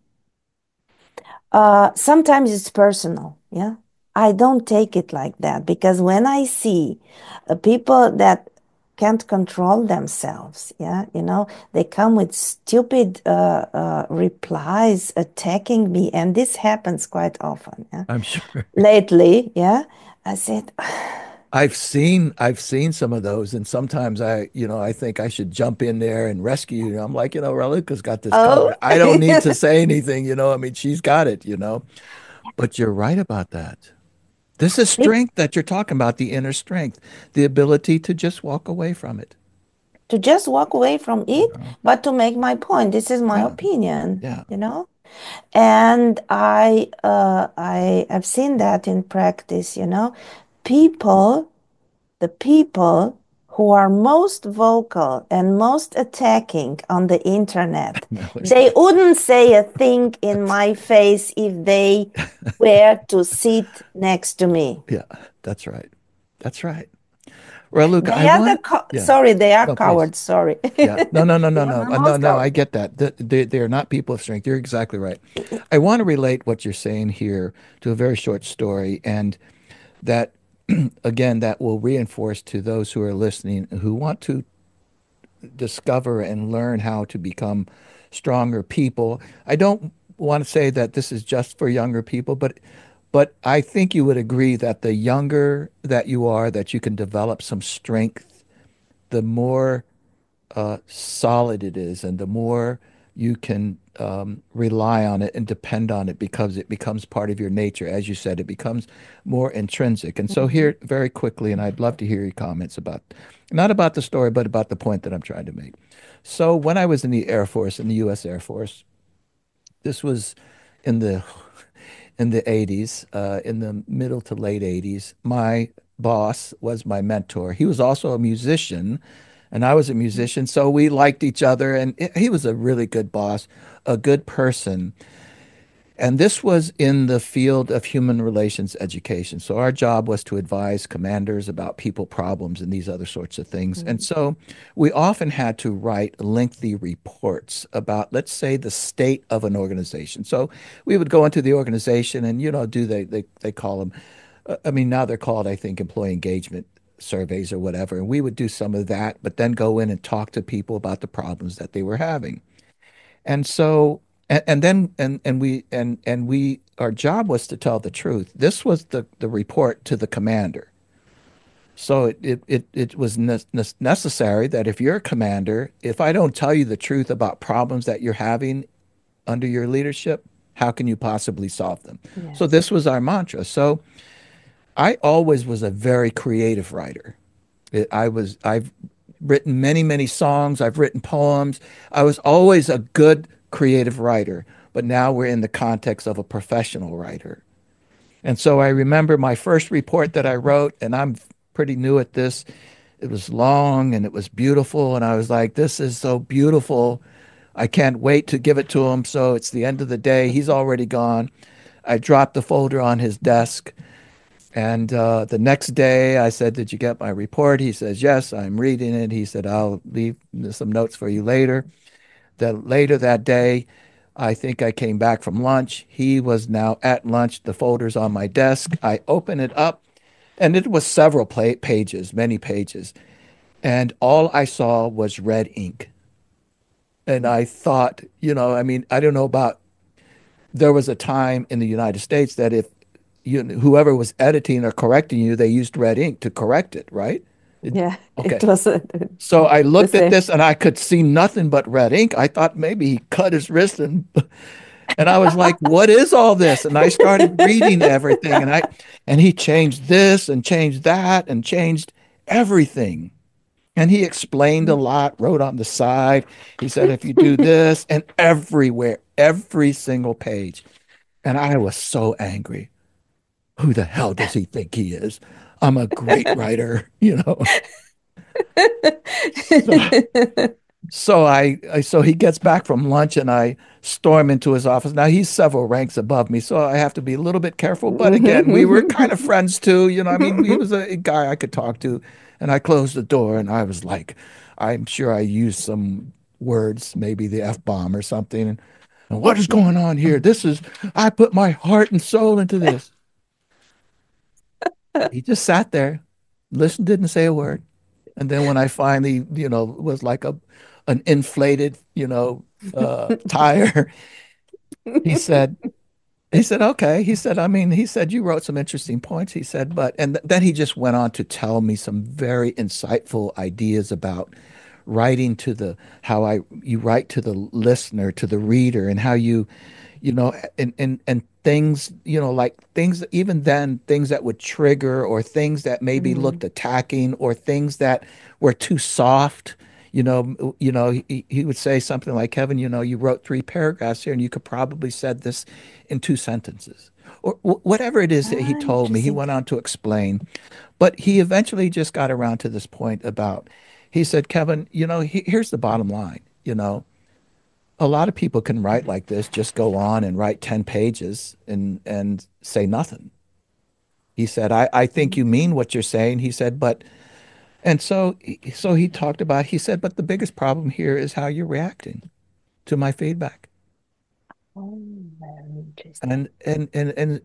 sometimes it's personal, yeah. I don't take it like that because when I see people that can't control themselves, yeah, they come with stupid replies attacking me, and this happens quite often, yeah. I'm sure. Lately, yeah, I said, I've seen some of those, and sometimes I think I should jump in there and rescue you. I'm like, Raluca's got this oh, covered. I don't need to say anything. I mean, she's got it. But you're right about that. This is strength that you're talking about, the inner strength, the ability to just walk away from it. to just walk away from it, Uh, but to make my point. This is my yeah, opinion, yeah. And I've seen that in practice, you know. People, the people who are most vocal and most attacking on the internet, No, it's they wouldn't say a thing in my face if they were to sit next to me. yeah, that's right. That's right. Raluca, They I are want, yeah, sorry, they are no, please. cowards, sorry. Yeah, no, no, no, They no, are no, the no, most no. cowards. I get that. They're not people of strength. You're exactly right. I want to relate what you're saying here to a very short story, and that, again, that will reinforce to those who are listening who want to discover and learn how to become stronger people. I don't want to say that this is just for younger people, but I think you would agree that the younger that you are, that you can develop some strength, the more solid it is, and the more you can rely on it and depend on it because it becomes part of your nature. As you said, it becomes more intrinsic. And so, Mhm. here, very quickly, and I'd love to hear your comments about not about the story, but about the point that I'm trying to make. So, when I was in the Air Force, in the U.S. Air Force, this was in the 80s, in the middle to late 80s. My boss was my mentor. He was also a musician, and I was a musician, so we liked each other. And he was a really good boss, a good person. And this was in the field of human relations education. So our job was to advise commanders about people problems and these other sorts of things. And Mhm. so we often had to write lengthy reports about, let's say, the state of an organization. So we would go into the organization and, do they call them, I mean, now they're called, I think, employee engagement surveys or whatever. And we would do some of that, but then go in and talk to people about the problems that they were having. And so, and then, and we, our job was to tell the truth. This was the report to the commander. So it was necessary that if you're a commander, if I don't tell you the truth about problems that you're having under your leadership, how can you possibly solve them? So Yes. this was our mantra. So I always was a very creative writer. I've written many, many songs. I've written poems. I was always a good creative writer, but now we're in the context of a professional writer. And so I remember my first report that I wrote, and I'm pretty new at this. It was long and it was beautiful. And I was like, this is so beautiful. I can't wait to give it to him. So it's the end of the day. He's already gone. I dropped the folder on his desk. And the next day I said, did you get my report? He says, yes, I'm reading it. He said, I'll leave some notes for you later. Later that day, I think I came back from lunch. He was now at lunch. The folder's on my desk. I open it up, and it was several pages, many pages. And all I saw was red ink. And I thought, I mean, I don't know about, there was a time in the United States that if whoever was editing or correcting you, they used red ink to correct it, right? Yeah, Okay. it was So I the looked at same. this and I could see nothing but red ink. I thought maybe he cut his wrist and I was like, what is all this? And I started reading everything and he changed this and changed that and changed everything. And he explained a lot, wrote on the side. He said, if you do this and everywhere, every single page. And I was so angry. Who the hell does he think he is? I'm a great writer, So so he gets back from lunch and I storm into his office. Now he's several ranks above me, so I have to be a little bit careful. But again, we were kind of friends too. I mean, he was a guy I could talk to. And I closed the door and I was like, I'm sure I used some words, maybe the F-bomb or something. And what is going on here? I put my heart and soul into this. He just sat there, listened, didn't say a word. And then when I finally, was like an inflated, tire, he said, okay. He said, I mean, he said, you wrote some interesting points. He said, then he just went on to tell me some very insightful ideas about writing how you write to the listener, to the reader, and how and things, like things, even then, things that would trigger or things that maybe Mm, looked attacking or things that were too soft, he would say something like, Kevin, you wrote 3 paragraphs here and you could probably said this in 2 sentences. Or whatever it is that he Ah, told me, he interesting. went on to explain. But he eventually just got around to this point about, he said, Kevin, here's the bottom line. A lot of people can write like this, just go on and write 10 pages and say nothing. He said, I think you Mhm. mean what you're saying. He said, but, and so he talked about, he said, but the biggest problem here is how you're reacting to my feedback. Oh, very interesting. And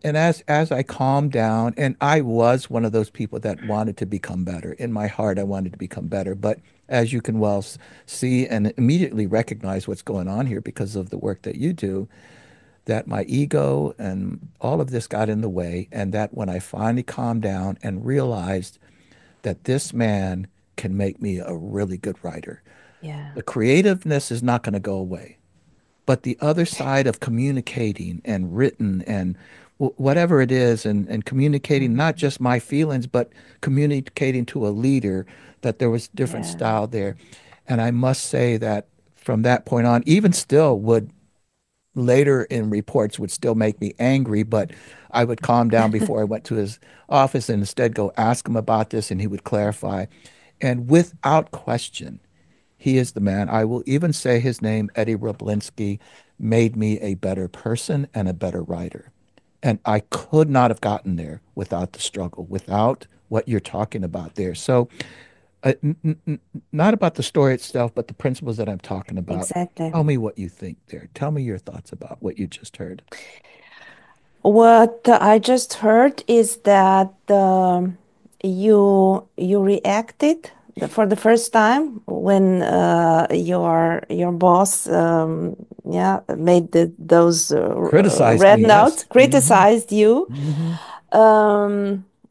as I calmed down, and I was one of those people that wanted to become better. In my heart, I wanted to become better. But as you can well see and immediately recognize what's going on here because of the work that you do, that my ego and all of this got in the way, and that when I finally calmed down and realized that this man can make me a really good writer, Yeah. the creativeness is not going to go away. But the other side of communicating and written and whatever it is, and communicating not Mhm. just my feelings, but communicating to a leader, that there was different Yeah. style there. And I must say that from that point on, even still would later in reports would still make me angry, but I would calm down before I went to his office and instead go ask him about this and he would clarify. And without question, he is the man. I will even say his name, Eddie Roblinski, made me a better person and a better writer. And I could not have gotten there without the struggle, without what you're talking about there. So, not about the story itself, but the principles that I'm talking about. Exactly. Tell me what you think there. Tell me your thoughts about what you just heard. What I just heard is that you reacted for the first time when your boss yeah made those Criticized red me, notes, yes. criticized you. Hmm.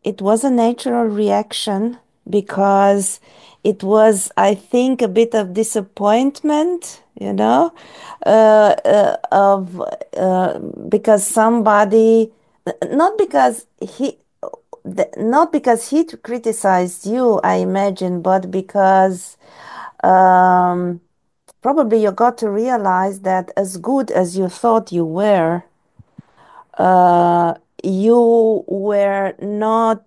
It was a natural reaction because it was, I think, a bit of disappointment, of because somebody, not because not because he criticized you, I imagine, but because um, probably you got to realize that as good as you thought you were, uh, you were not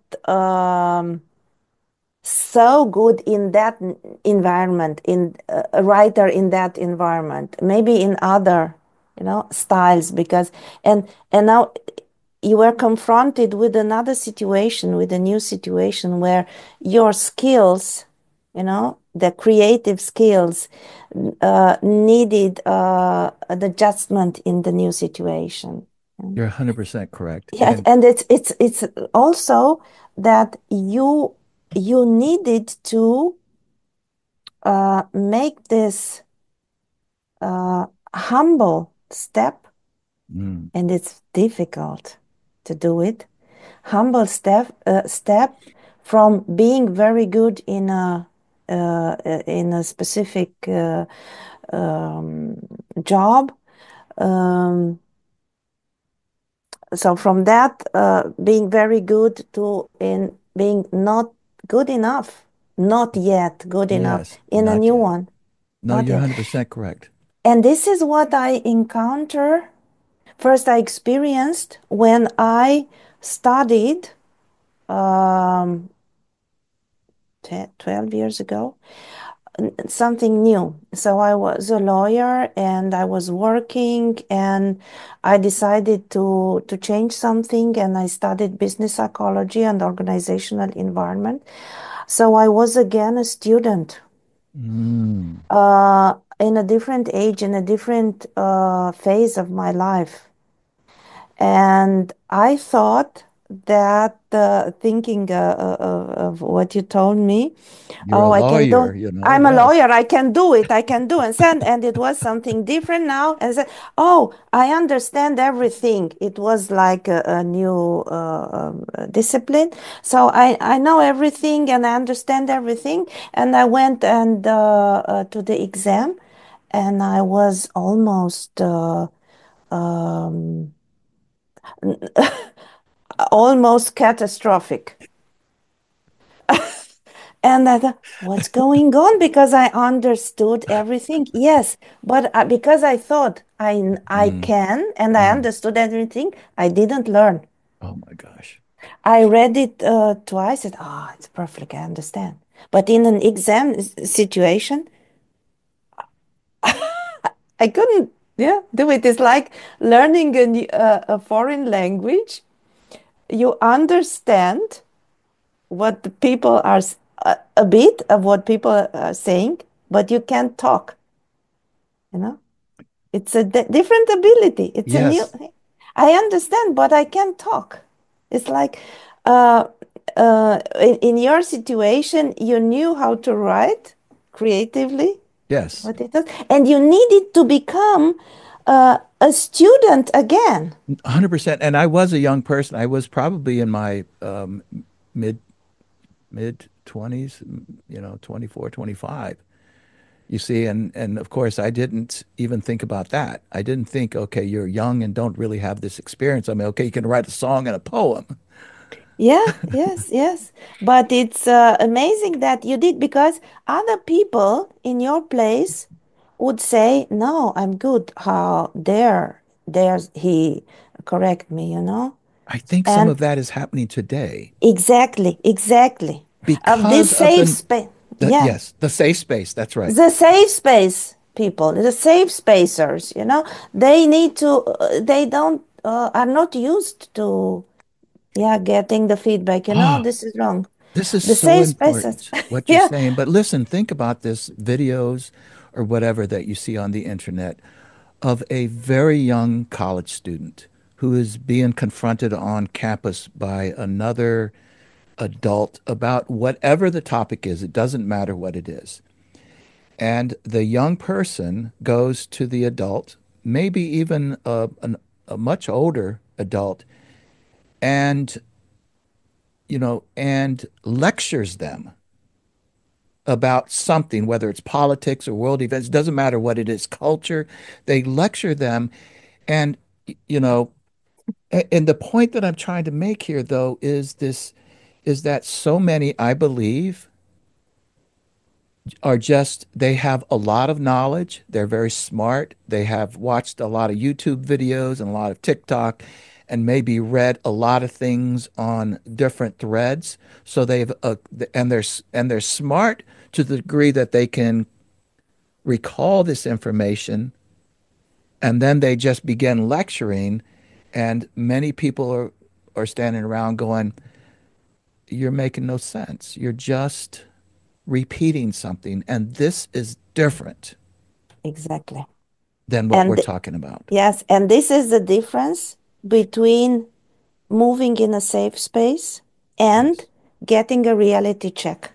so good in that environment, in a writer in that environment, maybe in other, styles, because and now you were confronted with another situation, with a new situation where your skills, the creative skills, needed an adjustment in the new situation. You're 100% correct. Yeah, And and it's also that you needed to make this humble step, mm, and it's difficult to do it. Humble step from being very good in a specific um, job. Um, so from that being very good to in being not good enough, not yet good enough yes, in a not new yet. one, No, not you're yet. 100% correct. And this is what I encounter. First, I experienced when I studied um, 12 years ago something new. So I was a lawyer and I was working, and I decided to change something, and I studied business psychology and organizational environment. So I was again a student Mm. in a different age, in a different phase of my life. And I thought that thinking of what you told me, You're a oh, I can do. lawyer, I'm a yes. lawyer. I can do it. I can do it. And it was something different now. And said, oh, I understand everything. It was like a new discipline. So I know everything and I understand everything. And I went and to the exam, and I was almost um, almost catastrophic. And I thought, what's going on? Because I understood everything. Yes, but because I thought I Mm, can and I mm. understood everything, I didn't learn. Oh my gosh. I read it twice and it's perfect, I understand. But in an exam situation, I couldn't, yeah, do it. It's like learning a foreign language. You understand what the people are, a bit of what people are saying, but you can't talk, you know? It's a different ability. It's a new, Yes, I understand, but I can't talk. It's like uh, in your situation, you knew how to write creatively, yes, what it is, and you needed to become a student again. 100%. And I was a young person. I was probably in my mid mid 20s, 24, 25. You see, and of course, I didn't even think about that. I didn't think, okay, you're young and don't really have this experience. I mean, okay, you can write a song and a poem. Yeah, yes, yes. But it's amazing that you did because other people in your place would say, "No, I'm good. How there's he correct me, you know?" I think some And of that is happening today exactly, exactly. Of this because of safe space, yeah, yes, the safe space. That's right. the safe space people, the safe spacers, you know, they need to, they don't, are not used to, yeah, getting the feedback, you know, Oh, this is wrong. this is The so safe spaces. important, what you're Yeah, saying. But listen, think about this videos or whatever that you see on the internet of a very young college student who is being confronted on campus by another adult about whatever the topic is. It doesn't matter what it is. And the young person goes to the adult, maybe even a much older adult, and and lectures them about something, whether it's politics or world events, doesn't matter what it is, culture. They lecture them, and you know, and the point that I'm trying to make here, though, is that so many, I believe, are just they have a lot of knowledge. They're very smart. They have watched a lot of YouTube videos and a lot of TikTok and maybe read a lot of things on different threads. So they've and they're smart to the degree that they can recall this information and then they just begin lecturing and many people are standing around going, you're making no sense. You're just repeating something and this is different exactly. than what we're And talking about. yes, and this is the difference between moving in a safe space and Yes. getting a reality check.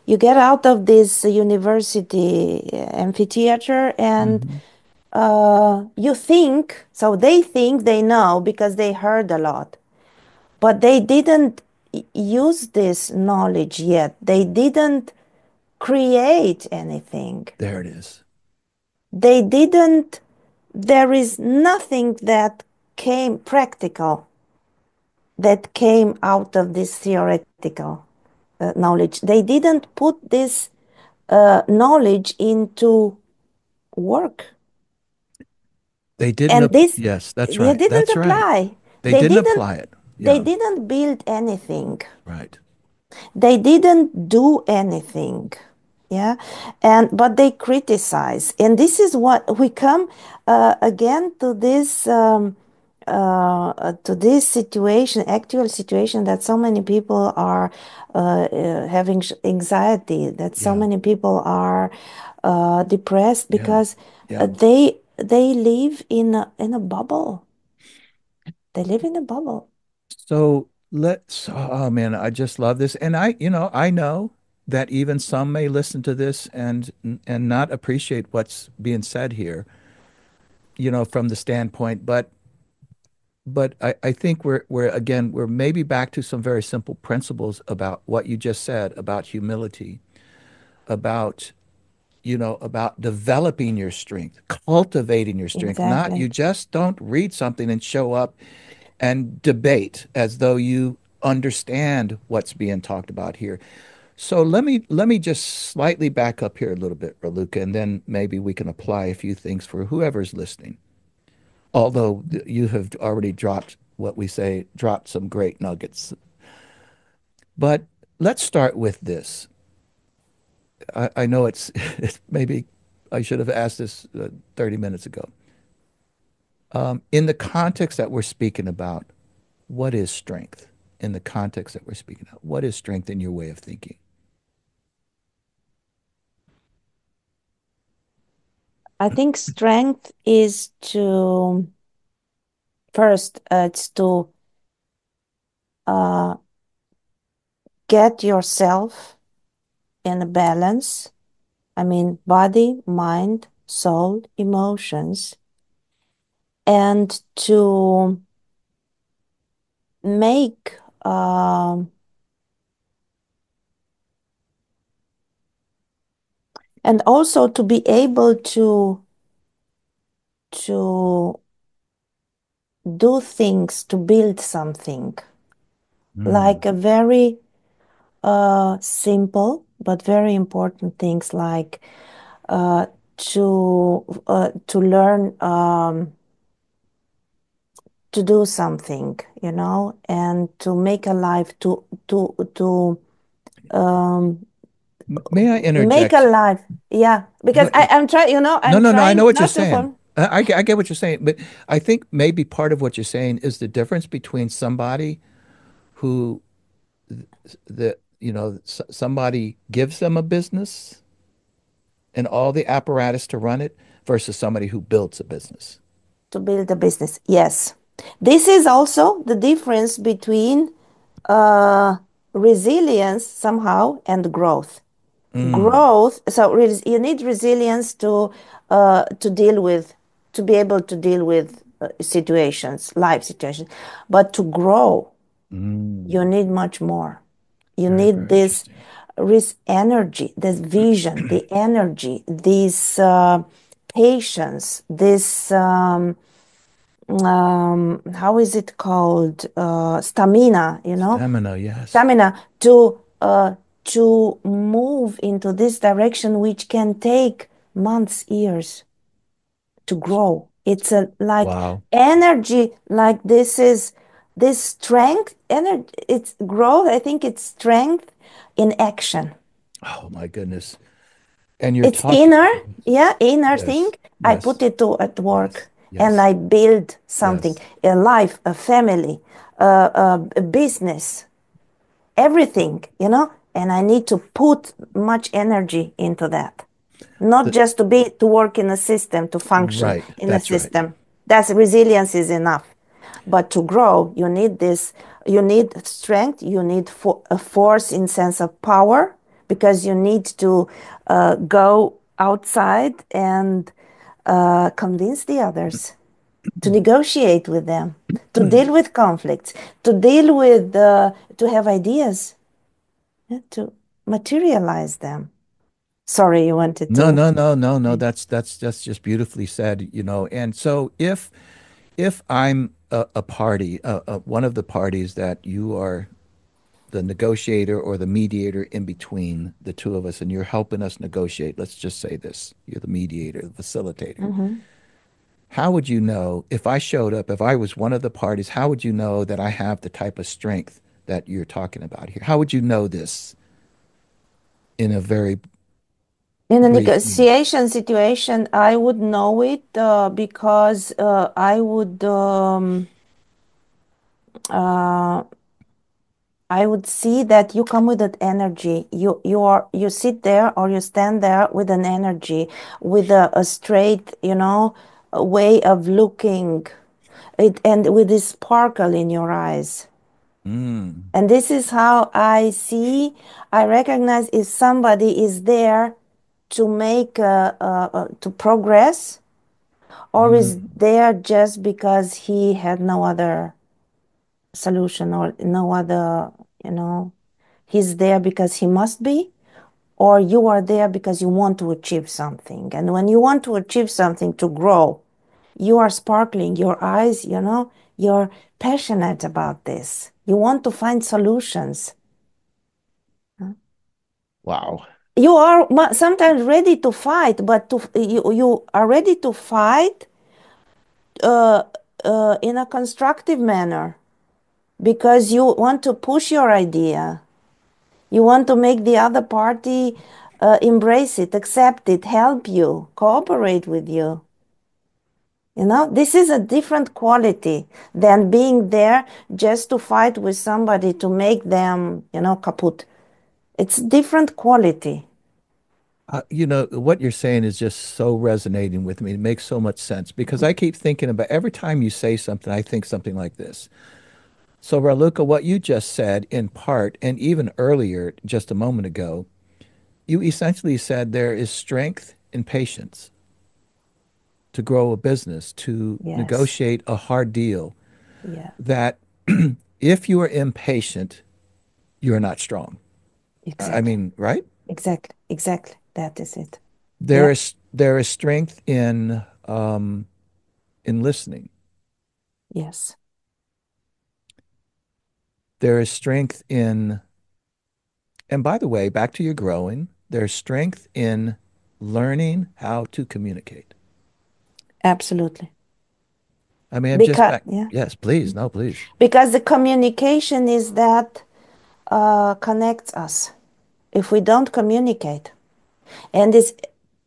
You get out of this university amphitheater and Hmm. you think, so they think they know because they heard a lot, but they didn't use this knowledge yet. They didn't create anything. There it is. They didn't, there is nothing that came practical that came out of this theoretical knowledge. They didn't put this knowledge into work. They didn't, And this, yes, that's they right. didn't That's right. apply. They They didn't didn't, apply it. they Yeah, didn't build anything. right. They didn't do anything. Yeah. And, but they criticize. And this is what we come again to this situation, actual situation that so many people are having anxiety, that so Yeah, many people are depressed yeah, because yeah. they live in a bubble. They live in a bubble. So oh man, I just love this. And I know that even some may listen to this and not appreciate what's being said here, from the standpoint, but I think we're again, we're maybe back to some very simple principles about what you just said about humility, about about developing your strength, cultivating your strength. Not Exactly. you just don't read something and show up and debate as though you understand what's being talked about here. So let me just slightly back up here a little bit, Raluca, and then maybe we can apply a few things for whoever's listening. Although you have already dropped what we say, dropped some great nuggets. But let's start with this. I know it's maybe I should have asked this 30 minutes ago. In the context that we're speaking about, what is strength? In the context that we're speaking of, what is strength in your way of thinking? I think strength is to first, it's to uh, get yourself in a balance. I mean, body, mind, soul, emotions, and to make and also to be able to do things to build something Mm. like a very simple but very important things like uh, to learn to do something, and to make a life to May I make a interject? life. Yeah, because No, I'm trying, no, I'm no, no. I know trying what you're not to saying. form I get what you're saying, but I think maybe part of what you're saying is the difference between somebody who somebody gives them a business and all the apparatus to run it versus somebody who builds a business. to build a business. Yes. This is also the difference between uh, resilience somehow and growth. Mm, Growth, so you need resilience to deal with, to be able to deal with situations, life situations. But to grow, you mm. need much more. You Very, need very this interesting. risk energy, this vision, the energy, this patience, this how is it called? Stamina, Stamina, yes. stamina to move into this direction, which can take months, years to grow. It's a like Wow. energy, like this is this strength, energy, it's growth. I think it's strength in action. Oh my goodness. And you're It's talking. inner, yeah, inner thing. Yes, I put yes, it to at yes, work and yes, I build something, yes. a life, a family, a business, everything, and I need to put much energy into that. Not The, just to work in a system, to function right, in a that's right. system. That's resilience is enough. But to grow, you need this, you need strength, you need a force in sense of power, because you need to go outside and convince the others, to negotiate with them, to deal with conflicts, to deal with, to have ideas, yeah, to materialize them. Sorry, you wanted No, to. no, no, no, no. That's just beautifully said, you know. And so if I'm a party, one of the parties that you are the negotiator or the mediator in between the two of us, and you're helping us negotiate, let's just say this, you're the mediator, the facilitator. Mhm. How would you know if I showed up, if I was one of the parties, how would you know that I have the type of strength that you're talking about here? How would you know this in a very In a brief meaning? negotiation situation, I would know it because uh, I would see that you come with that energy. You sit there or you stand there with an energy, with a straight, a way of looking it, and with this sparkle in your eyes. Mm, And this is how I recognize if somebody is there to make, to progress, or is mm, there just because he had no other solution or no other, he's there because he must be, or you are there because you want to achieve something. And when you want to achieve something to grow, you are sparkling, your eyes, you're passionate about this. You want to find solutions. Huh? Wow. You are sometimes ready to fight, but you are ready to fight uh, in a constructive manner because you want to push your idea. You want to make the other party embrace it, accept it, help you, cooperate with you. This is a different quality than being there just to fight with somebody to make them, kaput. It's different quality. What you're saying is just so resonating with me. It makes so much sense because I keep thinking about every time you say something, I think something like this. So, Raluca, what you just said in part, and even earlier, just a moment ago, you essentially said there is strength in patience to grow a business, to Yes, negotiate a hard deal, yeah, that if you are impatient, you're not strong. I exactly, mean, right? exactly, exactly. That is it. There Yeah, is strength in listening. yes, There is strength in, and by the way, back to your growing, there's strength in learning how to communicate. absolutely. I mean, I'm just Because back. yeah, Yes, please. No, please. because the communication is that connects us. If we don't communicate, and it's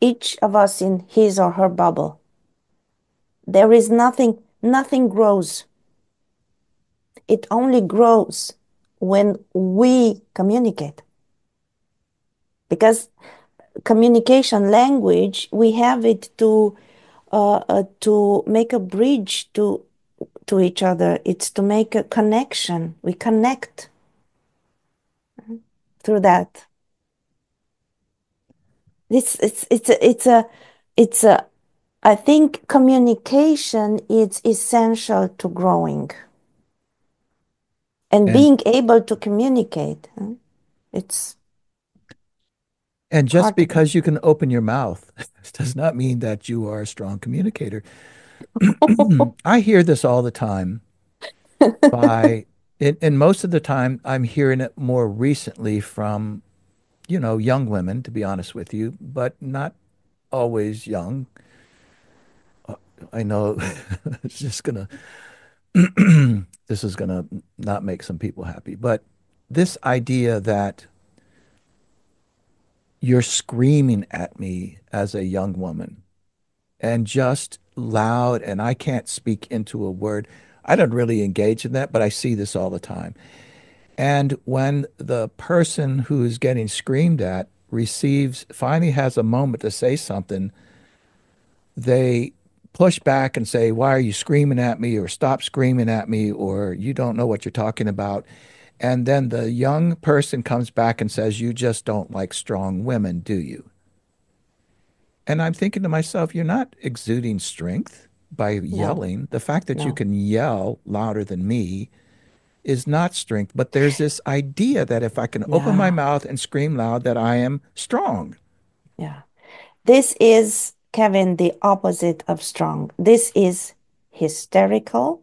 each of us in his or her bubble, there is nothing grows. It only grows when we communicate. Because communication language, we have it to make a bridge to each other. It's to make a connection. We connect through that. It's a I think communication is essential to growing and And being able to communicate. It's and just part of it. because you can open your mouth does not mean that you are a strong communicator. I hear this all the time by and most of the time I'm hearing it more recently from, young women, to be honest with you, but not always young. I know it's just gonna this is gonna not make some people happy, but this idea that you're screaming at me as a young woman and just loud, and I can't speak into a word. I don't really engage in that, but I see this all the time. And when the person who is getting screamed at finally has a moment to say something, they push back and say, "Why are you screaming at me?" or "Stop screaming at me," or "You don't know what you're talking about." And then the young person comes back and says, "You just don't like strong women, do you?" And I'm thinking to myself, you're not exuding strength by No, yelling. The fact that you no. can yell louder than me is not strength, but there's this idea that if I can open my Yeah, mouth and scream loud, that I am strong. yeah. This is, Kevin, the opposite of strong. This is hysterical.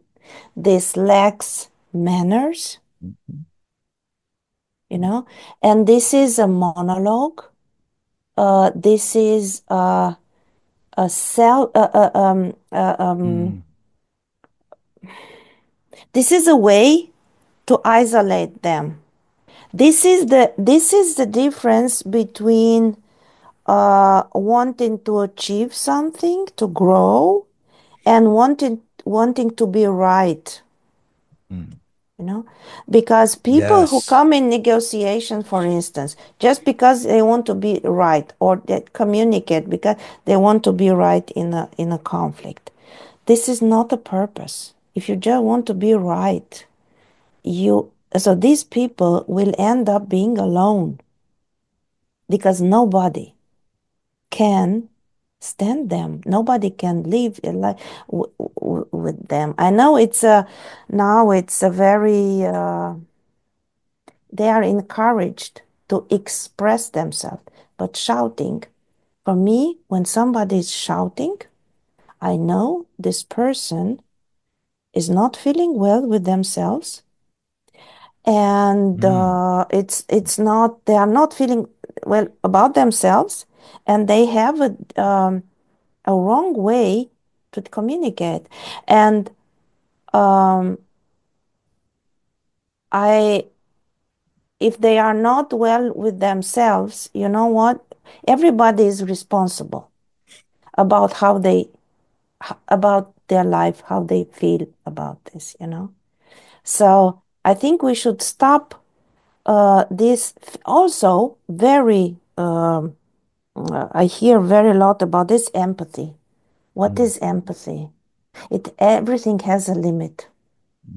This lacks manners, and this is a monologue. This is a self. Mm. This is a way to isolate them. This is the difference between wanting to achieve something, to grow, and wanting to be right. Mm. you know because people who Yes. come in negotiation, for instance, just because they want to be right, or they communicate because they want to be right in a conflict, this is not a purpose. If you just want to be right, you so these people will end up being alone because nobody can stand them. Nobody can live a life with them. I know it's a very they are encouraged to express themselves. But shouting, for me, when somebody is shouting, I know this person is not feeling well with themselves and Mm, it's not, they are not feeling well about themselves, and they have a wrong way to communicate. And um, I if they are not well with themselves, you know what? Everybody is responsible about how they about their life, how they feel about this, you know. So I think we should stop this also very I hear very lot about this empathy. What mm, is empathy? It everything has a limit,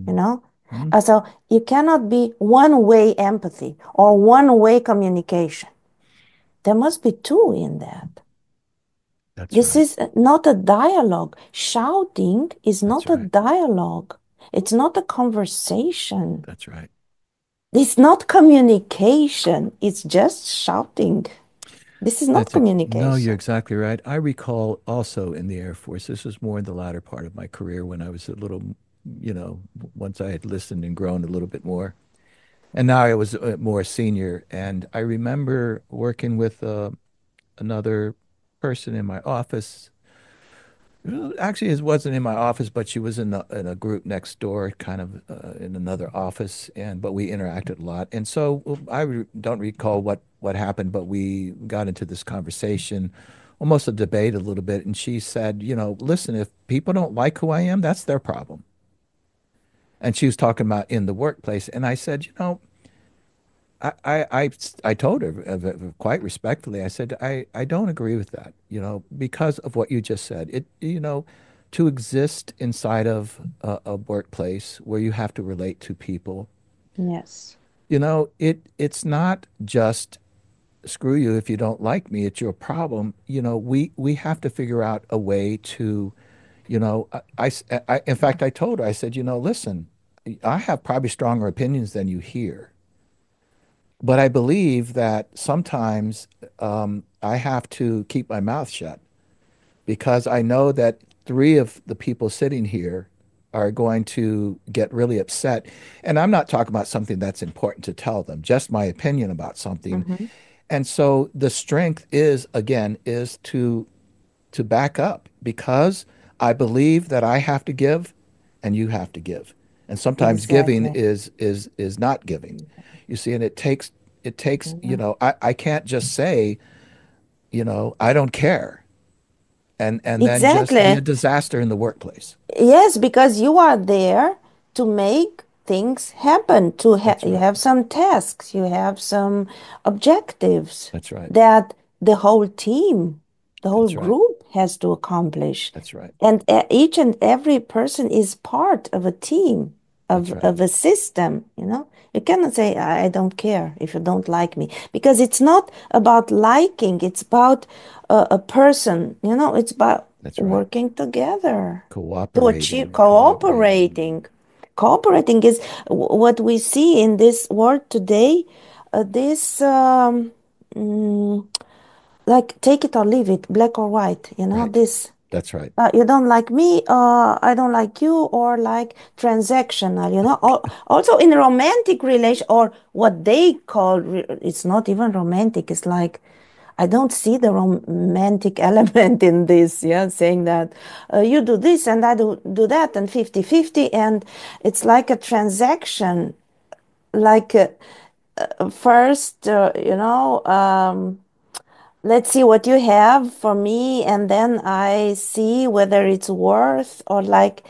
you mm, know? mm. So you cannot be one-way empathy or one-way communication. There must be two in that. That's This right. is not a dialogue. Shouting is That's not a right. dialogue. It's not a conversation. That's right. It's not communication. It's just shouting. This is not No, you're communication. exactly right. I recall also in the Air Force, this was more in the latter part of my career when I was a little, once I had listened and grown a little bit more. And now I was more senior. And I remember working with another person in my office. Well, actually, it wasn't in my office, but she was in a group next door, kind of in another office, and but we interacted a lot. And so don't recall what happened, but we got into this conversation, almost a debate a little bit. And she said, listen, if people don't like who I am, that's their problem. And she was talking about in the workplace, and I said, I told her quite respectfully. I said, I don't agree with that, because of what you just said. To exist inside of a workplace where you have to relate to people, Yes. it's not just screw you if you don't like me, it's your problem. We have to figure out a way to, in fact, I told her, I said, listen, I have probably stronger opinions than you hear. But I believe that sometimes I have to keep my mouth shut because I know that three of the people sitting here are going to get really upset. And I'm not talking about something that's important to tell them, just my opinion about something. Mm-hmm. And so the strength is, again, is to back up because I believe that I have to give and you have to give. And sometimes giving Exactly. is not giving. You see, and it takes, Mhm. I can't just say, I don't care and then just be a Exactly. disaster in the workplace. Yes, because you are there to make things happen, That's you right. have some tasks, you have some objectives That's right. that the whole team, the whole That's right. group has to accomplish. That's right. And each and every person is part of a team, That's right. of a system, you know? You cannot say, I don't care if you don't like me, because it's not about liking, it's about a person, you know, it's about That's right. working together to achieve Cooperating. cooperating is what we see in this world today. This mm, like take it or leave it, black or white, you know, Right. this That's right. you don't like me, I don't like you, or like transactional, you know. Also in romantic relation, or what they call, it's not even romantic, it's like I don't see the romantic element in this, yeah, saying that you do this and I do that and 50-50, and it's like a transaction, like first, let's see what you have for me, and then I see whether it's worth or like,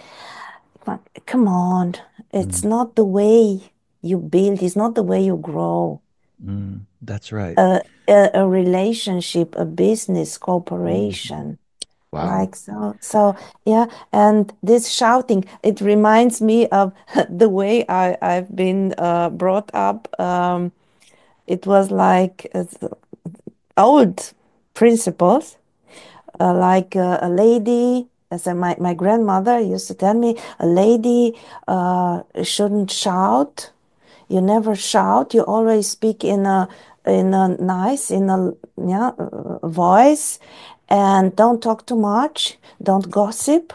come on, it's Mm, not the way you build, it's not the way you grow. that's right. A relationship, a business Mm, cooperation. wow. Like so, yeah. And this shouting, it reminds me of the way I've been brought up. It was like old principles, like a lady, as my grandmother used to tell me, a lady shouldn't shout. You never shout. You always speak in a nice, in a voice, and don't talk too much. Don't gossip.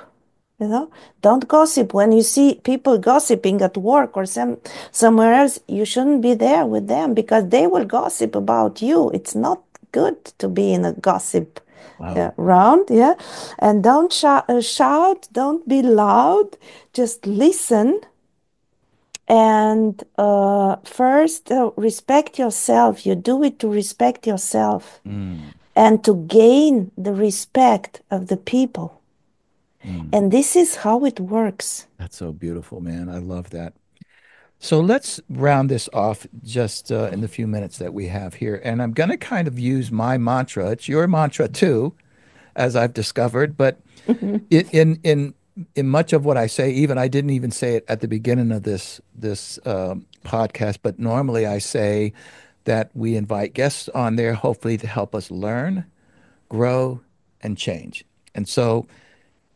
You know, don't gossip. When you see people gossiping at work or somewhere else, you shouldn't be there with them because they will gossip about you. It's not good to be in a gossip Wow. round, yeah. And don't shout, don't be loud. Just listen and first respect yourself. You do it to respect yourself Mm, and to gain the respect of the people. mm. And this is how it works. That's so beautiful, man. I love that. So let's round this off just in the few minutes that we have here. And I'm going to kind of use my mantra. It's your mantra too, as I've discovered. But in much of what I say, even I didn't even say it at the beginning of this podcast. But normally I say that we invite guests on there, hopefully to help us learn, grow, and change. And so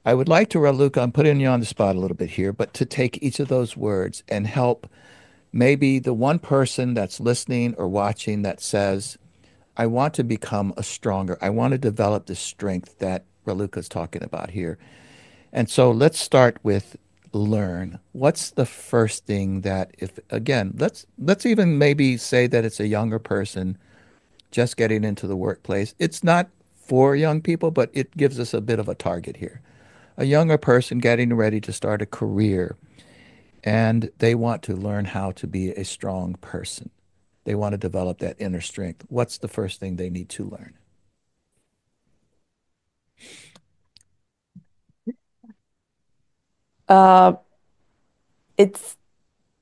I would like to, Raluca, I'm putting you on the spot a little bit here, but to take each of those words and help maybe the one person that's listening or watching that says, I want to become a stronger, I want to develop the strength that Raluca's talking about here. And so let's start with learn. What's the first thing that if again, let's even maybe say that it's a younger person just getting into the workplace. It's not for young people, but it gives us a bit of a target here. A younger person getting ready to start a career and they want to learn how to be a strong person. They want to develop that inner strength. What's the first thing they need to learn? Uh, it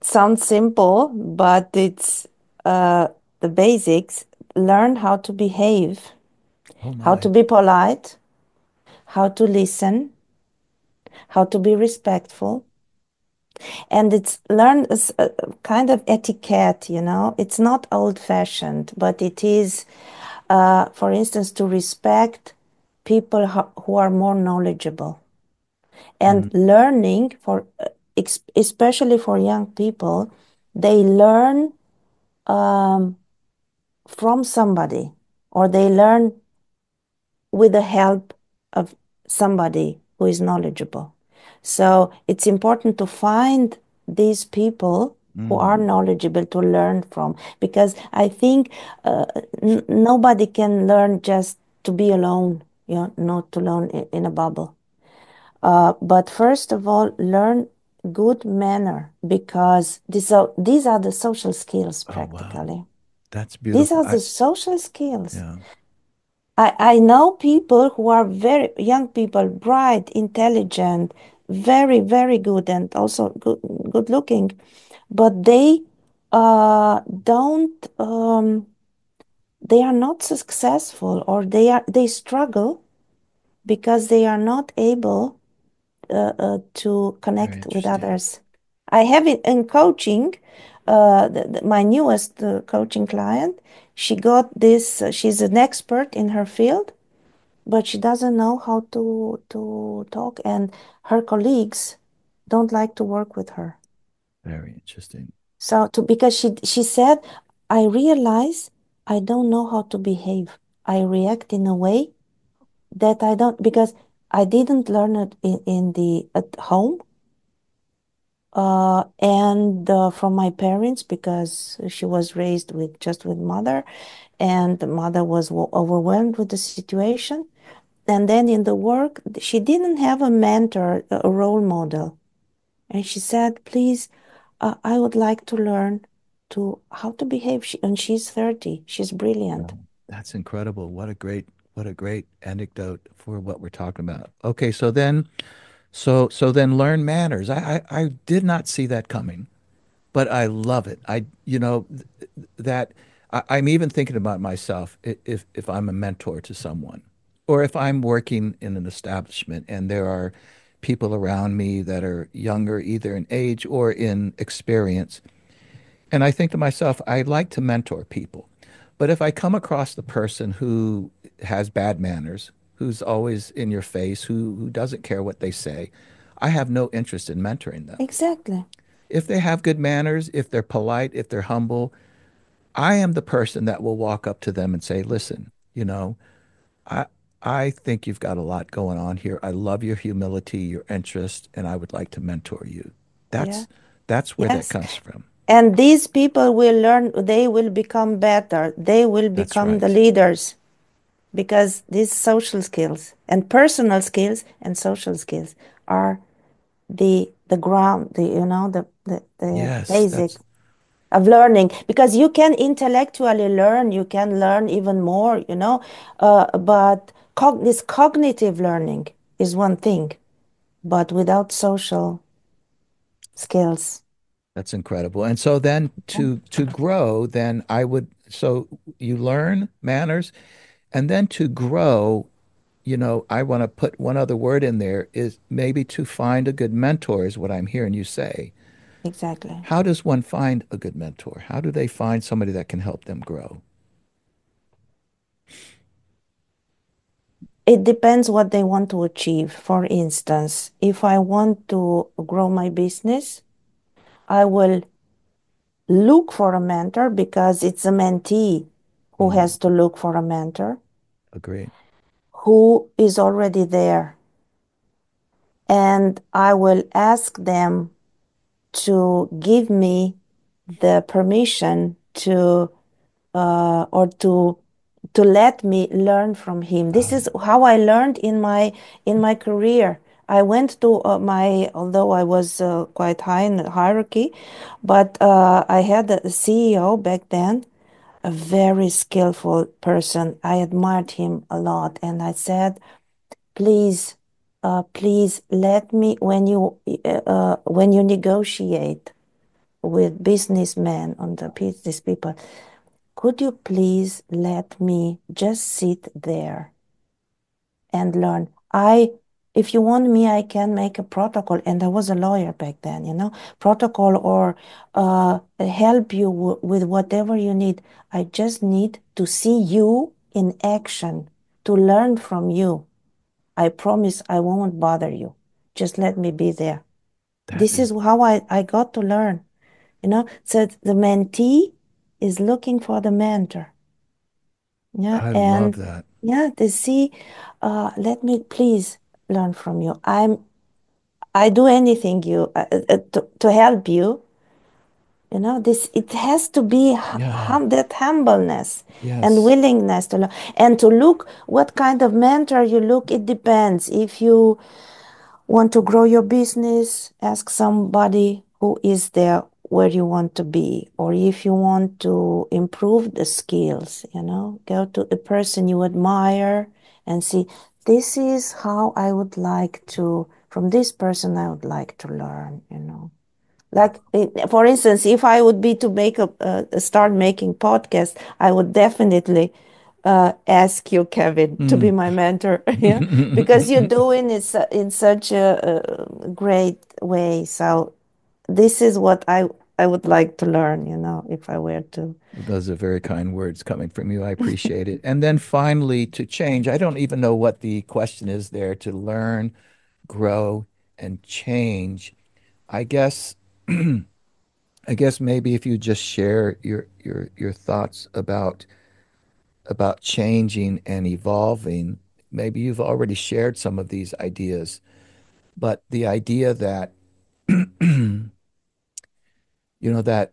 sounds simple, but it's uh, the basics. Learn how to behave, Oh how to my. be polite, how to listen, how to be respectful. And it's learn as a kind of etiquette, you know. It's not old-fashioned, but it is, for instance, to respect people who are more knowledgeable. And Mm, learning for, especially for young people, they learn from somebody or they learn with the help of somebody who is knowledgeable. So it's important to find these people who are mm, knowledgeable to learn from, because I think nobody can learn just to be alone, you know, not alone in a bubble. But first of all, learn good manner because these are the social skills oh wow. practically. That's These beautiful. are I the social skills. yeah, I know people who are very young people, bright, intelligent, very, very good, and also good looking, but don't they are not successful or they struggle because they are not able to very connect with interesting. others. I have it in coaching. My newest coaching client, she got this. She's an expert in her field, but she doesn't know how to talk, and her colleagues don't like to work with her. Very interesting. So to because she said, I realize I don't know how to behave. I react in a way that I don't because I didn't learn it in the at home and from my parents because she was raised with just with mother, and the mother was overwhelmed with the situation. And then in the work, she didn't have a mentor, a role model. And she said, please, I would like to learn to how to behave. And she's 30. She's brilliant. Wow. That's incredible. What a great anecdote for what we're talking about. Okay, so then learn manners. I did not see that coming, but I love it. That I'm even thinking about myself if I'm a mentor to someone or if I'm working in an establishment and there are people around me that are younger either in age or in experience. And I think to myself, I like to mentor people. But if I come across the person who has bad manners, who's always in your face, who doesn't care what they say, I have no interest in mentoring them. Exactly. If they have good manners, if they're polite, if they're humble, I am the person that will walk up to them and say, listen, I I think you've got a lot going on here. I love your humility, your interest, and I would like to mentor you. Yeah. That's that's where that Yes. comes from. And these people will learn, they will become better. They will That's become the right. leaders because these social skills and personal skills and social skills are the ground, the Yes, basic that's of learning, because you can intellectually learn, you can learn even more, but this cognitive learning is one thing, but without social skills. that's incredible. And so then to grow, then I would so you learn manners and then to grow, I want to put one other word in there is maybe to find a good mentor is what I'm hearing you say. Exactly. How does one find a good mentor? How do they find somebody that can help them grow? It depends what they want to achieve. For instance, if I want to grow my business, I will look for a mentor because it's a mentee who Mm, has to look for a mentor agree. who is already there. And I will ask them to give me the permission to or to let me learn from him. This Ah, is how I learned in my career. I went to although I was quite high in the hierarchy, but I had a CEO back then, a very skillful person. I admired him a lot, and I said, please, please let me when you negotiate with businessmen on the business people, could you please let me just sit there and learn? If you want me, I can make a protocol. And I was a lawyer back then, protocol or help you with whatever you need. I just need to see you in action, to learn from you. I promise I won't bother you. Just let me be there. that This is is, how I got to learn, So the mentee is looking for the mentor. Yeah, I love and that. yeah, they see, let me please learn from you. I do anything to help you. This it has to be Yeah. that humbleness and Yes. willingness to learn and to look what kind of mentor you look. It depends. If you want to grow your business, ask somebody who is there where you want to be. Or if you want to improve the skills, go to a person you admire and see, this is how I would like to, from this person, I would like to learn. Like, for instance, if I would be to make start making podcast, I would definitely ask you, Kevin, to be Mm. my mentor. Yeah, because you're doing it in such a great way. So this is what I would like to learn. If I were to. Those are very kind words coming from you. I appreciate it. And then finally, to change, I don't even know what the question is there to learn, grow, and change. I guess I guess maybe if you just share your thoughts about changing and evolving, maybe you've already shared some of these ideas, but the idea that that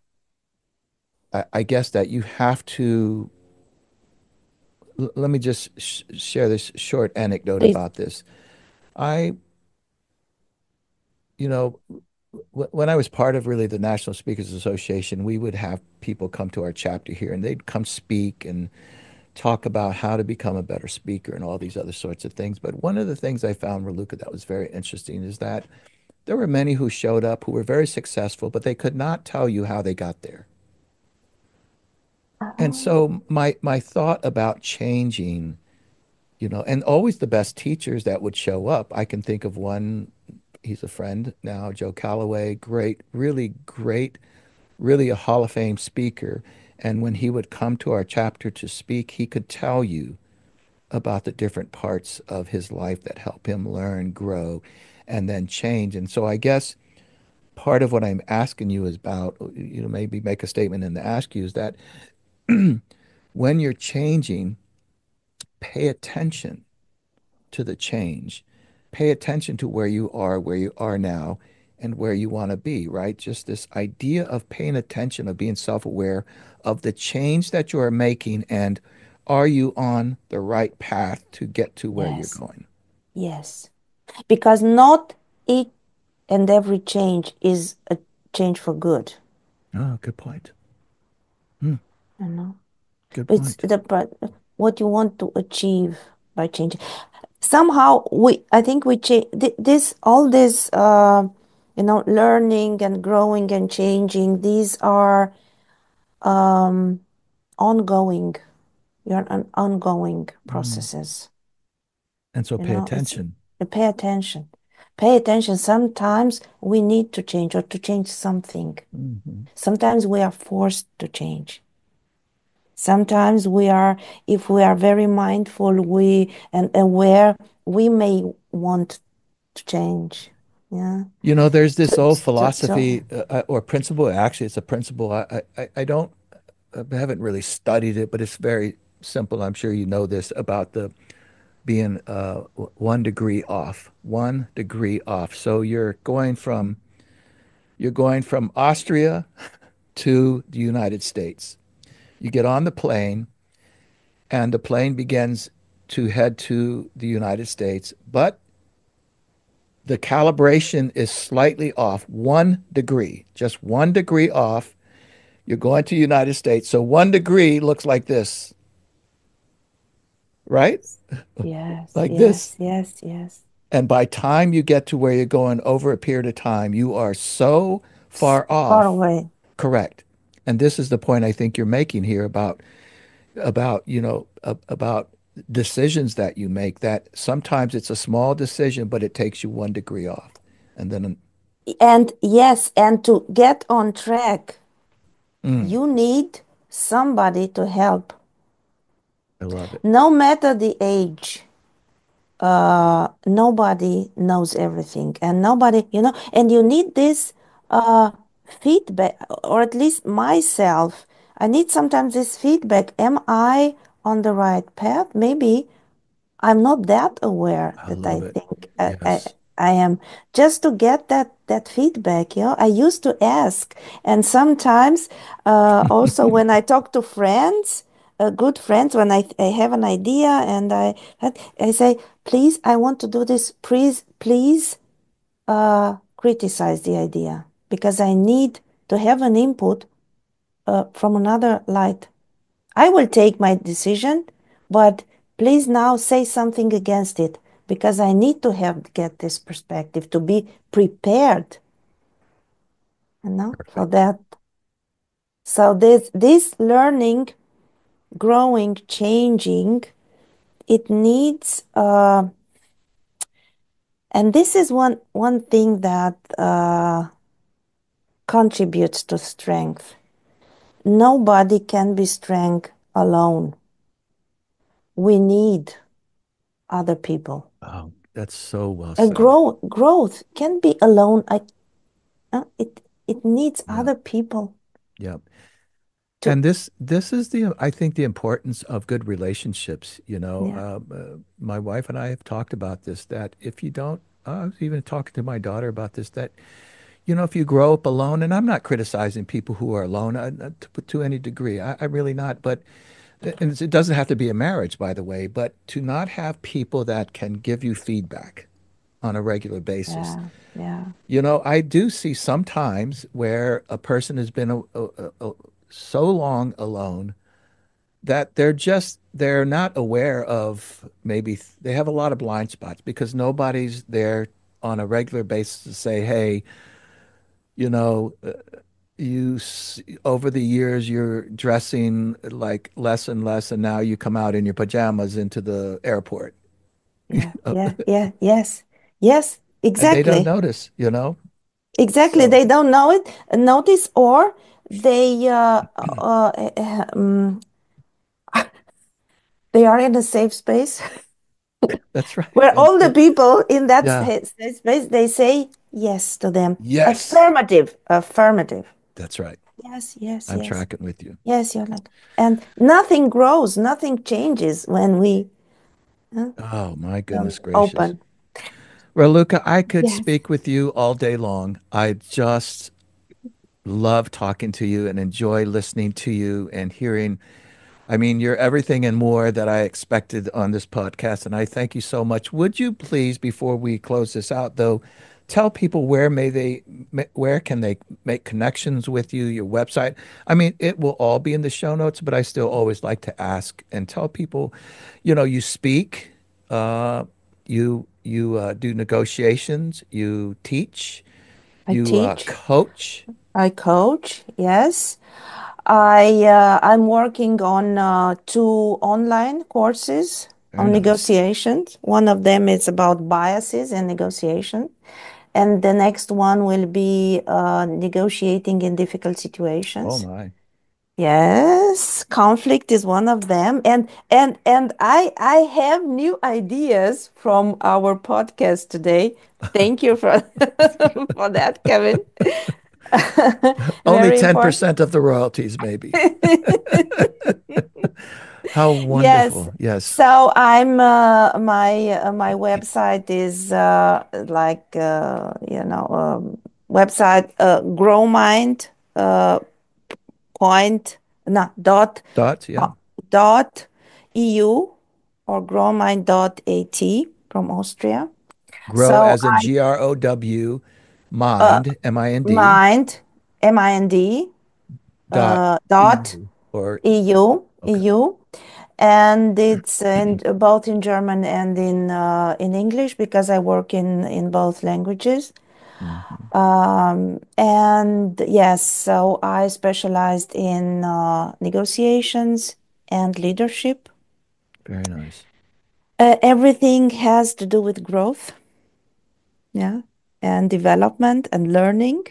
I guess that you have to let me just share this short anecdote Please. about this. I, you know, when I was part of really the National Speakers Association, we would have people come to our chapter here and they'd come speak and talk about how to become a better speaker and all these other sorts of things. But one of the things I found, Raluca, that was very interesting is that there were many who showed up who were very successful, but they could not tell you how they got there. And Oh, so my thought about changing, and always the best teachers that would show up. I can think of one, he's a friend now, Joe Calloway, great, really great, really a Hall of Fame speaker. And when he would come to our chapter to speak, he could tell you about the different parts of his life that help him learn, grow, and then change. And so I guess part of what I'm asking you is about, maybe make a statement and ask you is that when you're changing, pay attention. to the change. Pay attention to where you are now, and where you want to be, right? Just this idea of paying attention, of being self-aware of the change that you are making, and are you on the right path to get to where you're Yes, going? yes. Because not each and every change is a change for good, Oh, good point. Hmm, you know. good It's point. the but what you want to achieve by changing. Somehow I think we change this all this learning and growing and changing. These are um ongoing. You're an ongoing Mm. processes. And so pay It's attention. pay attention. Pay attention. Sometimes we need to change or to change something. Mhm. Sometimes we are forced to change. Sometimes if we are very mindful, we and aware, we may want to change. Yeah. You know, there's this So, old so philosophy or principle. Actually, it's a principle. I don't, I haven't really studied it, but it's very simple. I'm sure you know this about the being 1 degree off, 1 degree off. So you're going from Austria to the United States. You get on the plane, and the plane begins to head to the United States, but the calibration is slightly off, 1 degree, just 1 degree off. You're going to the United States. So 1 degree looks like this, right? yes, Like this. yes, yes, yes. And by time you get to where you're going over a period of time, you are so far Far off. away. Correct. And this is the point I think you're making here about decisions that you make, that sometimes it's a small decision, but it takes you 1 degree off. And then, And yes, and to get on track, mm, you need somebody to help, I love it. no matter the age. Nobody knows everything, and and you need this uh, feedback, or at least myself. I need sometimes this feedback. Am I on the right path? Maybe I'm not that aware I that love I it. think Yes. I am. Just to get that feedback, I used to ask, and sometimes also when I talk to friends, good friends, when I have an idea and I say, please, I want to do this. Please, criticize the idea because I need to have an input from another light. I will take my decision, but please now say something against it because I need to have get this perspective to be prepared, for Perfect. that. So this learning, growing, changing, it needs and this is one thing that contributes to strength. Nobody can be strong alone. We need other people. Oh, that's so well A said. growth can be alone. It needs Yeah. other people Yeah. to, And this is I think the importance of good relationships. yeah, My wife and I have talked about this, that if you don't, I was even talking to my daughter about this, that, if you grow up alone, and I'm not criticizing people who are alone to any degree, I really not, but and it doesn't have to be a marriage, by the way, but to not have people that can give you feedback on a regular basis. yeah, yeah, I do see sometimes where a person has been so long alone that they're not aware of, maybe they have a lot of blind spots because nobody's there on a regular basis to say, hey, you know, over the years you're dressing like less and less, and now you come out in your pajamas into the airport. yeah, yeah, yeah, yes, yes, And they don't exactly, notice, exactly. so They don't know it, notice, or they they are in a safe space that's right. where all the And people in that yeah, safe space they say yes to them. yes, Affirmative, affirmative. that's right. Yes, yes, I'm yes. tracking with you. Yes, you're like, and nothing grows, nothing changes when we, Yeah. Oh, my So goodness gracious. open. Raluca, I could Yes. speak with you all day long. I just love talking to you and enjoy listening to you and hearing. I mean, you're everything and more that I expected on this podcast, and I thank you so much. Would you please, before we close this out, though, tell people where can they make connections with you, your website? I mean, it will all be in the show notes, but I still always like to ask and tell people, you speak, uh, you do negotiations, you teach, I you teach, coach. I coach, yes. I'm working on two online courses Very on nice. negotiations. One of them is about biases and negotiation, and the next one will be negotiating in difficult Oh situations. my. Yes, conflict is one of them, and I have new ideas from our podcast today. Thank you for for that, Kevin. Only Very important. 10% of the royalties, maybe. How Yes. wonderful. Yes. So I'm my website is website grow mind point no dot Dots, yeah. uh, dot EU or growmind.at from Austria. Grow So as in GROW, uh mind, MIND, mind mind dot dot EU or okay. EU, and it's in both in German and in English because I work in both languages. Mhm. And yes, so I specialized in negotiations and leadership. Very nice. Everything has to do with growth, yeah, and development and learning.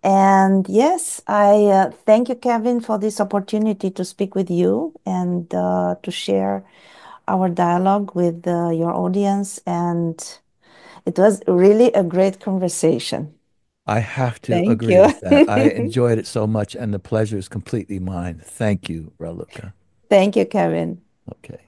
And yes, I thank you, Kevin, for this opportunity to speak with you and to share our dialogue with your audience. And it was really a great conversation. I have to Thank agree you. with that. I enjoyed it so much, and the pleasure is completely mine. Thank you, Raluca. Thank you, Kevin. Okay.